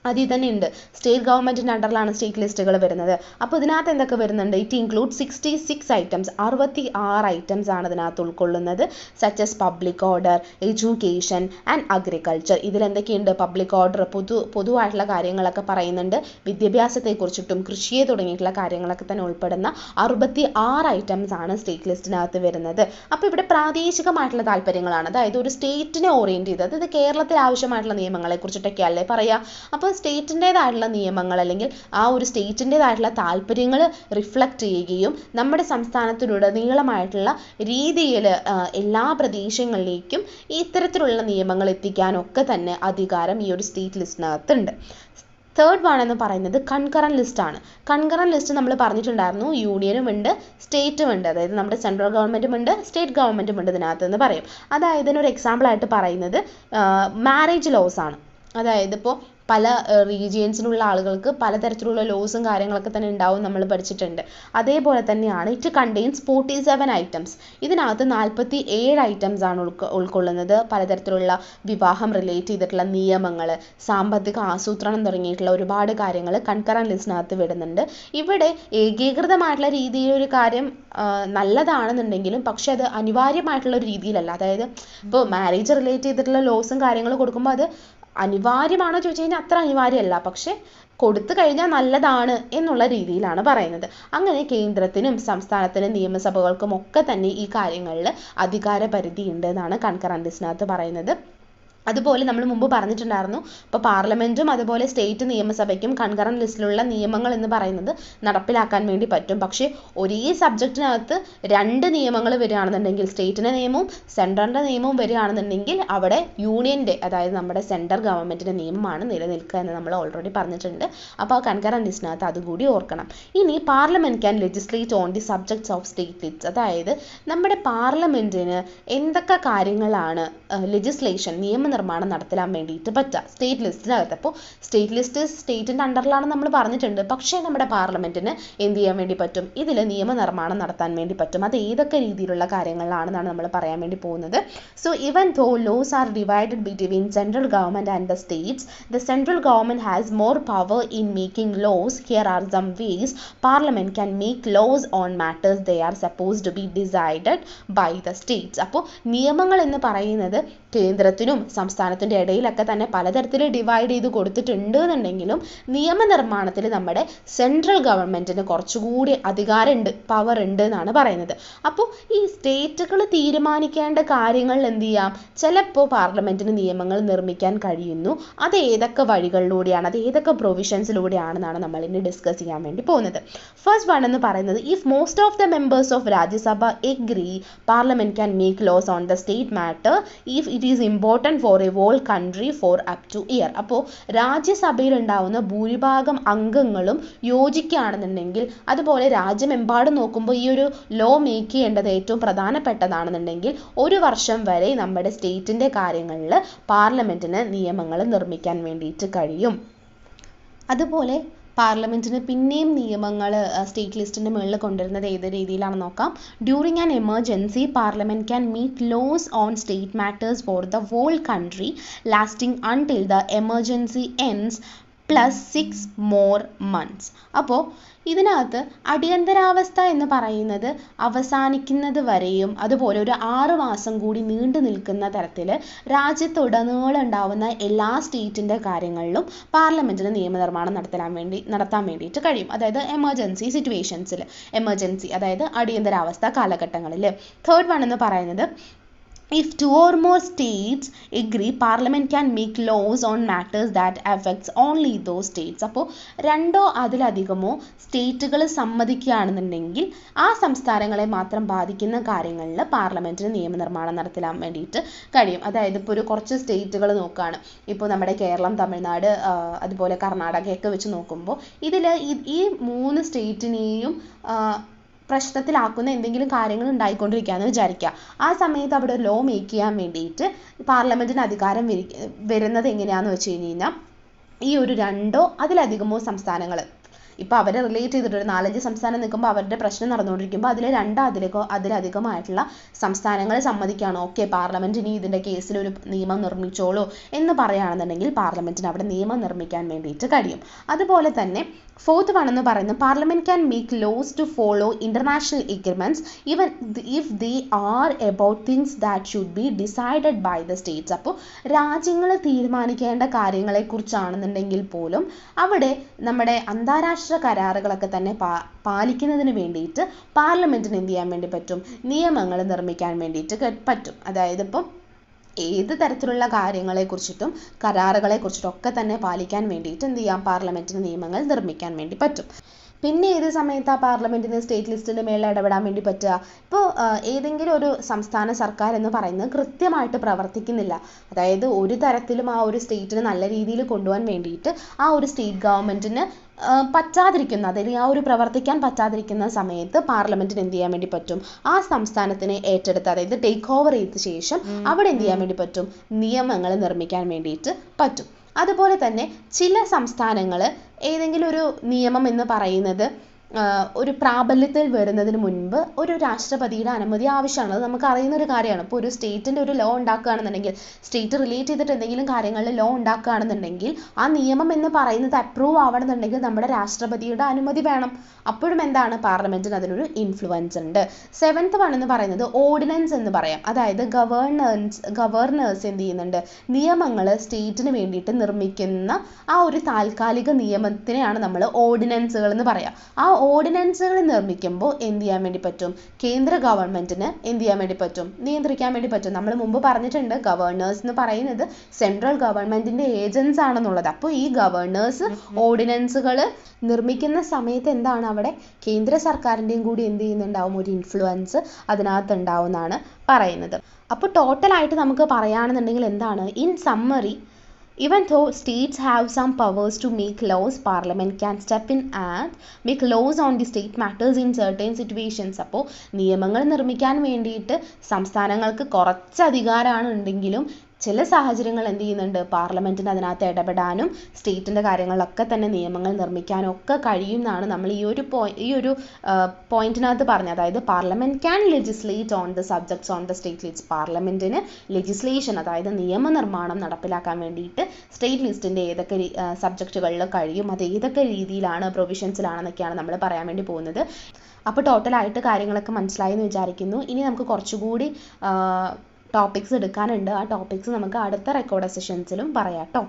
അതിൽ തന്നെ ഉണ്ട്, സ്റ്റേറ്റ് ഗവൺമെൻറ്റിൻ്റെ അണ്ടറിലാണ് സ്റ്റേറ്റ് ലിസ്റ്റുകൾ വരുന്നത്. അപ്പോൾ ഇതിനകത്ത് എന്തൊക്കെ വരുന്നുണ്ട്? ഇറ്റ് ഇൻക്ലൂഡ് 66 items, 66 items ആണ് ഇതിനകത്ത് ഉൾക്കൊള്ളുന്നത്. Such as public order, education and agriculture. ഇതിലെന്തൊക്കെയുണ്ട്? പബ്ലിക് ഓർഡർ, പൊതുവായിട്ടുള്ള കാര്യങ്ങളൊക്കെ പറയുന്നുണ്ട്. വിദ്യാഭ്യാസത്തെക്കുറിച്ചിട്ടും കൃഷിയെ തുടങ്ങിയിട്ടുള്ള കാര്യങ്ങളൊക്കെ തന്നെ ഉൾപ്പെടുന്ന 66 items ആണ് സ്റ്റേറ്റ് ലിസ്റ്റിനകത്ത് വരുന്നത്. അപ്പോൾ ഇവിടെ പ്രാദേശികമായിട്ടുള്ള താല്പര്യങ്ങളാണ്, അതായത് ഒരു സ്റ്റേറ്റിനെ ഓറിയൻറ്റ് ചെയ്ത്, അതായത് കേരളത്തിൽ ആവശ്യമായിട്ടുള്ള നിയമങ്ങളെ കുറിച്ചിട്ടൊക്കെ അല്ലേ പറയുക. അപ്പോൾ സ്റ്റേറ്റിൻ്റേതായിട്ടുള്ള നിയമങ്ങൾ അല്ലെങ്കിൽ ആ ഒരു സ്റ്റേറ്റിൻ്റേതായിട്ടുള്ള താല്പര്യങ്ങൾ റിഫ്ലക്റ്റ് ചെയ്യുകയും നമ്മുടെ സംസ്ഥാനത്തിലുടനീളമായിട്ടുള്ള രീതിയിൽ എല്ലാ പ്രദേശങ്ങളിലേക്കും ഇത്തരത്തിലുള്ള നിയമങ്ങൾ എത്തിക്കാനൊക്കെ തന്നെ അധികാരം ഈ ഒരു സ്റ്റേറ്റ് ലിസ്റ്റിനകത്തുണ്ട്. തേർഡ് വൺ എന്ന് പറയുന്നത് കൺകറന്റ് ലിസ്റ്റ് ആണ്. കൺകറന്റ് ലിസ്റ്റ് നമ്മൾ പറഞ്ഞിട്ടുണ്ടായിരുന്നു, യൂണിയനും ഉണ്ട്, സ്റ്റേറ്റും ഉണ്ട്. അതായത് നമ്മുടെ സെൻട്രൽ ഗവൺമെൻറ്റും ഉണ്ട്, സ്റ്റേറ്റ് ഗവൺമെൻറ്റും ഉണ്ട് ഇതിനകത്ത് എന്ന് പറയും. അതായത് ഇതിനൊരു എക്സാമ്പിളായിട്ട് പറയുന്നത് മാരേജ് ലോസ് ആണ്. അതായത് ഇപ്പോൾ പല റീജിയൻസിലുള്ള ആളുകൾക്ക് പലതരത്തിലുള്ള ലോസും കാര്യങ്ങളൊക്കെ തന്നെ ഉണ്ടാവും, നമ്മൾ പഠിച്ചിട്ടുണ്ട്. അതേപോലെ തന്നെയാണ് ഇറ്റ് കണ്ടെയ്ൻസ് 47 items. ഇതിനകത്ത് 47 items ആണ് ഉൾക്കൊള്ളുന്നത്. പലതരത്തിലുള്ള വിവാഹം റിലേറ്റ് ചെയ്തിട്ടുള്ള നിയമങ്ങൾ, സാമ്പത്തിക ആസൂത്രണം തുടങ്ങിയിട്ടുള്ള ഒരുപാട് കാര്യങ്ങൾ കൺകറന്റ് ലിസ്റ്റിനകത്ത് വരുന്നുണ്ട്. ഇവിടെ ഏകീകൃതമായിട്ടുള്ള രീതിയിലൊരു കാര്യം നല്ലതാണെന്നുണ്ടെങ്കിലും പക്ഷെ അത് അനിവാര്യമായിട്ടുള്ള ഒരു രീതിയിലല്ല. അതായത് ഇപ്പോൾ മാരേജ് റിലേറ്റ് ചെയ്തിട്ടുള്ള ലോസും കാര്യങ്ങളും കൊടുക്കുമ്പോൾ അത് അനിവാര്യമാണോ ചോദിച്ചു കഴിഞ്ഞാൽ അത്ര അനിവാര്യമല്ല, പക്ഷെ കൊടുത്തു കഴിഞ്ഞാൽ നല്ലതാണ് എന്നുള്ള രീതിയിലാണ് പറയുന്നത്. അങ്ങനെ കേന്ദ്രത്തിനും സംസ്ഥാനത്തിനും നിയമസഭകൾക്കും ഒക്കെ തന്നെ ഈ കാര്യങ്ങളിൽ അധികാര പരിധി ഉണ്ട് എന്നാണ് കൺകറന്റ് ലിസ്റ്റിനകത്ത് പറയുന്നത്. അതുപോലെ നമ്മൾ മുമ്പ് പറഞ്ഞിട്ടുണ്ടായിരുന്നു, ഇപ്പോൾ പാർലമെൻറ്റും അതുപോലെ സ്റ്റേറ്റ് നിയമസഭയ്ക്കും കൺകറൻറ്റ് ലിസ്റ്റിലുള്ള നിയമങ്ങൾ എന്ന് പറയുന്നത് നടപ്പിലാക്കാൻ വേണ്ടി പറ്റും. പക്ഷേ ഒരേ സബ്ജക്റ്റിനകത്ത് 2 നിയമങ്ങൾ വരികയാണെന്നുണ്ടെങ്കിൽ, സ്റ്റേറ്റിൻ്റെ നിയമവും സെൻട്രലിൻ്റെ നിയമവും വരികയാണെന്നുണ്ടെങ്കിൽ അവിടെ യൂണിയൻ്റെ, അതായത് നമ്മുടെ സെൻട്രൽ ഗവൺമെൻറ്റിൻ്റെ നിയമമാണ് നിലനിൽക്കുക എന്ന് നമ്മൾ ഓൾറെഡി പറഞ്ഞിട്ടുണ്ട്. അപ്പോൾ ആ കൺകറൻറ്റ് ലിസ്റ്റിനകത്ത് അതുകൂടി ഓർക്കണം. ഇനി parliament can legislate on the subjects of state list, അതായത് നമ്മുടെ പാർലമെൻറ്റിന് എന്തൊക്കെ കാര്യങ്ങളാണ് ലെജിസ്ലേഷൻ നിയമനിർമ്മാണം നടത്താൻ വേണ്ടിയിട്ട് പറ്റുക സ്റ്റേറ്റ് ലിസ്റ്റിനകത്ത്. അപ്പോൾ സ്റ്റേറ്റ് ലിസ്റ്റ് സ്റ്റേറ്റിൻ്റെ അണ്ടറിലാണ് നമ്മൾ പറഞ്ഞിട്ടുണ്ട്. പക്ഷേ നമ്മുടെ പാർലമെൻറ്റിന് എന്ത് ചെയ്യാൻ വേണ്ടി പറ്റും? ഇതിൽ നിയമനിർമ്മാണം നടത്താൻ വേണ്ടി പറ്റും. അത് ഏതൊക്കെ രീതിയിലുള്ള കാര്യങ്ങളിലാണെന്നാണ് നമ്മൾ പറയാൻ വേണ്ടി പോകുന്നത്. So even though laws are divided between central government and the states, the central government has more power in making laws. Here are some ways parliament can make laws on matters they are supposed to be decided by the states. അപ്പോൾ നിയമങ്ങൾ എന്ന് പറയുന്നത് കേന്ദ്രത്തിനും സംസ്ഥാനത്തിൻ്റെ ഇടയിലൊക്കെ തന്നെ പലതരത്തിൽ divide ചെയ്ത് കൊടുത്തിട്ടുണ്ട് എന്നുണ്ടെങ്കിലും നിയമനിർമ്മാണത്തിൽ നമ്മുടെ സെൻട്രൽ ഗവൺമെൻറ്റിന് കുറച്ചുകൂടി അധികാരമുണ്ട്, പവർ ഉണ്ട് എന്നാണ് പറയുന്നത്. അപ്പോൾ ഈ സ്റ്റേറ്റുകൾ തീരുമാനിക്കേണ്ട കാര്യങ്ങളിൽ എന്ത് ചെയ്യാം? ചിലപ്പോൾ പാർലമെൻറ്റിന് നിയമങ്ങൾ നിർമ്മിക്കാൻ കഴിയുന്നു. അത് ഏതൊക്കെ വഴികളിലൂടെയാണ്, അത് ഏതൊക്കെ പ്രൊവിഷൻസിലൂടെയാണെന്നാണ് നമ്മൾ ഇനി ഡിസ്കസ് ചെയ്യാൻ വേണ്ടി പോകുന്നത്. ഫസ്റ്റ് വൺ എന്ന് പറയുന്നത്, if most of the members of Rajya Sabha agree, parliament can make laws on the state matter if it is important for A whole country for up to year. അപ്പോൾ രാജ്യസഭയിൽ ഉണ്ടാവുന്ന ഭൂരിഭാഗം അംഗങ്ങളും യോജിക്കുകയാണെന്നുണ്ടെങ്കിൽ, അതുപോലെ രാജ്യമെമ്പാടും നോക്കുമ്പോൾ ഈ ഒരു ലോ മേക്ക് ചെയ്യേണ്ടത് ഏറ്റവും പ്രധാനപ്പെട്ടതാണെന്നുണ്ടെങ്കിൽ 1 വർഷം വരെ നമ്മുടെ സ്റ്റേറ്റിൻ്റെ കാര്യങ്ങളിൽ പാർലമെൻറ്റിന് നിയമങ്ങൾ നിർമ്മിക്കാൻ വേണ്ടിയിട്ട് കഴിയും. അതുപോലെ പാർലമെൻറ്റിന് പിന്നെയും നിയമങ്ങൾ സ്റ്റേറ്റ് ലിസ്റ്റിൻ്റെ മുകളിൽ കൊണ്ടുവരുന്നത് ഏത് രീതിയിലാണെന്ന് നോക്കാം. During an emergency parliament can make laws on state matters for the whole country lasting until the emergency ends plus 6 more months. അപ്പോൾ ഇതിനകത്ത് അടിയന്തരാവസ്ഥ എന്ന് പറയുന്നത് അവസാനിക്കുന്നത് വരെയും അതുപോലെ ഒരു 6 മാസം കൂടി നീണ്ടു നിൽക്കുന്ന തരത്തിൽ രാജ്യത്തുടനീളം ഉണ്ടാവുന്ന എല്ലാ സ്റ്റേറ്റിൻ്റെ കാര്യങ്ങളിലും പാർലമെൻറ്റിന് നിയമനിർമ്മാണം നടത്താൻ വേണ്ടിയിട്ട് കഴിയും. അതായത് എമർജൻസി സിറ്റുവേഷൻസിൽ, എമർജൻസി അതായത് അടിയന്തരാവസ്ഥ കാലഘട്ടങ്ങളിൽ. തേർഡ് വൺ എന്ന് പറയുന്നത്, if 2 or more states agree, parliament can make laws on matters that affects only those states. അപ്പോൾ 2 അതിലധികമോ സ്റ്റേറ്റുകൾ സമ്മതിക്കുകയാണെന്നുണ്ടെങ്കിൽ ആ സംസ്ഥാനങ്ങളെ മാത്രം ബാധിക്കുന്ന കാര്യങ്ങളിൽ പാർലമെൻറ്റിന് നിയമനിർമ്മാണം നടത്താൻ വേണ്ടിയിട്ട് കഴിയും. അതായത് ഇപ്പോൾ ഒരു കുറച്ച് സ്റ്റേറ്റുകൾ നോക്കുകയാണ്, ഇപ്പോൾ നമ്മുടെ കേരളം, തമിഴ്നാട്, അതുപോലെ കർണാടകയൊക്കെ വെച്ച് നോക്കുമ്പോൾ ഇതിൽ ഈ 3 സ്റ്റേറ്റിനെയും പ്രശ്നത്തിലാക്കുന്ന എന്തെങ്കിലും കാര്യങ്ങൾ ഉണ്ടായിക്കൊണ്ടിരിക്കുകയെന്ന് വിചാരിക്കുക. ആ സമയത്ത് അവിടെ ഒരു ലോ മേക്ക് ചെയ്യാൻ വേണ്ടിയിട്ട് പാർലമെൻറ്റിന് അധികാരം വരുന്നത് എങ്ങനെയാണെന്ന് വെച്ച് കഴിഞ്ഞാൽ, ഈ ഒരു 2 അതിലധികമോ സംസ്ഥാനങ്ങൾ, ഇപ്പോൾ അവരെ റിലേറ്റ് ചെയ്തിട്ട് ഒരു 4-5 സംസ്ഥാനം നിൽക്കുമ്പോൾ അവരുടെ പ്രശ്നം നടന്നുകൊണ്ടിരിക്കുമ്പോൾ അതിൽ 2 അതിലധികമായിട്ടുള്ള സംസ്ഥാനങ്ങൾ സമ്മതിക്കുകയാണ്, ഓക്കെ പാർലമെൻറ്റ് ഇനി ഇതിൻ്റെ കേസിൽ ഒരു നിയമം നിർമ്മിച്ചോളൂ എന്ന് പറയുകയാണെന്നുണ്ടെങ്കിൽ പാർലമെൻറ്റിന് അവിടെ നിയമം നിർമ്മിക്കാൻ വേണ്ടിയിട്ട് കഴിയും. അതുപോലെ തന്നെ ഫോർത്ത് വൺ എന്ന് പറയുന്നത്, parliament can make laws to follow international agreements even if they are about things that should be decided by the states. അപ്പോൾ രാജ്യങ്ങൾ തീരുമാനിക്കേണ്ട കാര്യങ്ങളെക്കുറിച്ചാണെന്നുണ്ടെങ്കിൽ പോലും അവിടെ നമ്മുടെ അന്താരാഷ്ട്ര കരാറുകളൊക്കെ തന്നെ പാലിക്കുന്നതിന് വേണ്ടിയിട്ട് പാർലമെൻറ്റിന് എന്ത് ചെയ്യാൻ വേണ്ടി പറ്റും? നിയമങ്ങൾ നിർമ്മിക്കാൻ വേണ്ടിയിട്ട് പറ്റും. അതായത് ഇപ്പം ഏത് തരത്തിലുള്ള കാര്യങ്ങളെക്കുറിച്ചിട്ടും കരാറുകളെക്കുറിച്ചിട്ടും ഒക്കെ തന്നെ പാലിക്കാൻ വേണ്ടിയിട്ട് എന്ത് ചെയ്യാം? പാർലമെൻറ്റിന് നിയമങ്ങൾ നിർമ്മിക്കാൻ വേണ്ടി പറ്റും. പിന്നെ ഏത് സമയത്താണ് പാർലമെൻറ്റിന് സ്റ്റേറ്റ് ലിസ്റ്റിൻ്റെ മേളിൽ ഇടപെടാൻ വേണ്ടി പറ്റുക? ഇപ്പോൾ ഏതെങ്കിലും ഒരു സംസ്ഥാന സർക്കാർ എന്ന് പറയുന്നത് കൃത്യമായിട്ട് പ്രവർത്തിക്കുന്നില്ല, അതായത് ഒരു തരത്തിലും ആ ഒരു സ്റ്റേറ്റിന് നല്ല രീതിയിൽ കൊണ്ടുപോകാൻ വേണ്ടിയിട്ട് ആ ഒരു സ്റ്റേറ്റ് ഗവൺമെൻറ്റിന് പറ്റാതിരിക്കുന്ന, അല്ലെങ്കിൽ ആ ഒരു പ്രവർത്തിക്കാൻ പറ്റാതിരിക്കുന്ന സമയത്ത് പാർലമെൻറ്റിന് എന്ത് ചെയ്യാൻ വേണ്ടി പറ്റും? ആ സംസ്ഥാനത്തിനെ ഏറ്റെടുത്ത്, അതായത് ടേക്ക് ഓവർ ചെയ്ത ശേഷം അവിടെ എന്ത് ചെയ്യാൻ വേണ്ടി പറ്റും? നിയമങ്ങൾ നിർമ്മിക്കാൻ വേണ്ടിയിട്ട് പറ്റും. അതുപോലെ തന്നെ ചില സംസ്ഥാനങ്ങൾ ഏതെങ്കിലും ഒരു നിയമം എന്ന് പറയുന്നത് ഒരു പ്രാബല്യത്തിൽ വരുന്നതിന് മുൻപ് ഒരു രാഷ്ട്രപതിയുടെ അനുമതി ആവശ്യമാണ്. അത് നമുക്ക് അറിയുന്ന ഒരു കാര്യമാണ്. ഇപ്പോൾ ഒരു സ്റ്റേറ്റിൻ്റെ ഒരു ലോ ഉണ്ടാക്കുകയാണെന്നുണ്ടെങ്കിൽ, സ്റ്റേറ്റ് റിലേറ്റ് ചെയ്തിട്ട് എന്തെങ്കിലും കാര്യങ്ങളിൽ ലോ ഉണ്ടാക്കുകയാണെന്നുണ്ടെങ്കിൽ ആ നിയമം എന്ന് പറയുന്നത് അപ്രൂവ് ആവണമെന്നുണ്ടെങ്കിൽ നമ്മുടെ രാഷ്ട്രപതിയുടെ അനുമതി വേണം. അപ്പോഴും എന്താണ്? പാർലമെൻറ്റിന് അതിനൊരു ഇൻഫ്ലുവൻസ് ഉണ്ട്. സെവൻത്ത് വൺ എന്ന് പറയുന്നത് ഓർഡിനൻസ് എന്ന് പറയാം. അതായത് ഗവർണേഴ്സ് എന്ത് ചെയ്യുന്നുണ്ട്? നിയമങ്ങൾ സ്റ്റേറ്റിന് വേണ്ടിയിട്ട് നിർമ്മിക്കുന്ന ആ ഒരു താൽക്കാലിക നിയമത്തിനെയാണ് നമ്മൾ ഓർഡിനൻസുകൾ എന്ന് പറയാം. ആ അപ്പോൾ ഓർഡിനൻസുകൾ നിർമ്മിക്കുമ്പോൾ എന്ത് ചെയ്യാൻ വേണ്ടി പറ്റും? കേന്ദ്ര ഗവൺമെന്റിന് എന്ത് ചെയ്യാൻ വേണ്ടി പറ്റും? നിയന്ത്രിക്കാൻ വേണ്ടി പറ്റും. നമ്മൾ മുമ്പ് പറഞ്ഞിട്ടുണ്ട് ഗവർണേഴ്സ് എന്ന് പറയുന്നത് സെൻട്രൽ ഗവൺമെന്റിന്റെ ഏജൻസ് ആണെന്നുള്ളത്. അപ്പോൾ ഈ ഗവർണേഴ്സ് ഓർഡിനൻസുകൾ നിർമ്മിക്കുന്ന സമയത്ത് എന്താണ് അവിടെ കേന്ദ്ര സർക്കാരിൻ്റെയും കൂടി എന്ത് ചെയ്യുന്നുണ്ടാവും? ഒരു ഇൻഫ്ലുവൻസ് അതിനകത്ത് ഉണ്ടാവും എന്നാണ് പറയുന്നത്. അപ്പോൾ ടോട്ടലായിട്ട് നമുക്ക് പറയുകയാണെന്നുണ്ടെങ്കിൽ എന്താണ്? In summary, even though states have some powers to make laws, parliament can step in and make laws on the state matters in certain situations. അപ്പോൾ നിയമങ്ങൾ നിർമ്മിക്കാൻ വേണ്ടിയിട്ട് സംസ്ഥാനങ്ങൾക്ക് കുറച്ച് അധികാരമാണ് ഉണ്ടെങ്കിലും ചില സാഹചര്യങ്ങൾ എന്ത് ചെയ്യുന്നുണ്ട്? പാർലമെന്റിന് അതിനകത്ത് ഇടപെടാനും സ്റ്റേറ്റിൻ്റെ കാര്യങ്ങളിലൊക്കെ തന്നെ നിയമങ്ങൾ നിർമ്മിക്കാനും ഒക്കെ കഴിയും എന്നാണ് നമ്മൾ ഈ ഒരു പോയിന്റിനകത്ത് പറഞ്ഞത്. അതായത് parliament can legislate on the subjects on the state list. പാർലമെന്റിന് ലെജിസ്ലേഷൻ, അതായത് നിയമനിർമ്മാണം നടപ്പിലാക്കാൻ വേണ്ടിയിട്ട് സ്റ്റേറ്റ് ലിസ്റ്റിൻ്റെ ഏതൊക്കെ സബ്ജക്റ്റുകളിൽ കഴിയും, അത് ഏതൊക്കെ രീതിയിലാണ്, പ്രൊവിഷൻസിലാണെന്നൊക്കെയാണ് നമ്മൾ പറയാൻ വേണ്ടി പോകുന്നത്. അപ്പോൾ ടോട്ടലായിട്ട് കാര്യങ്ങളൊക്കെ മനസ്സിലായി എന്ന് വിചാരിക്കുന്നു. ഇനി നമുക്ക് കുറച്ചുകൂടി ടോപ്പിക്സ് എടുക്കാനുണ്ട്. ആ ടോപ്പിക്സ് നമുക്ക് അടുത്ത റെക്കോർഡ് സെഷൻസിലും പറയാം കേട്ടോ.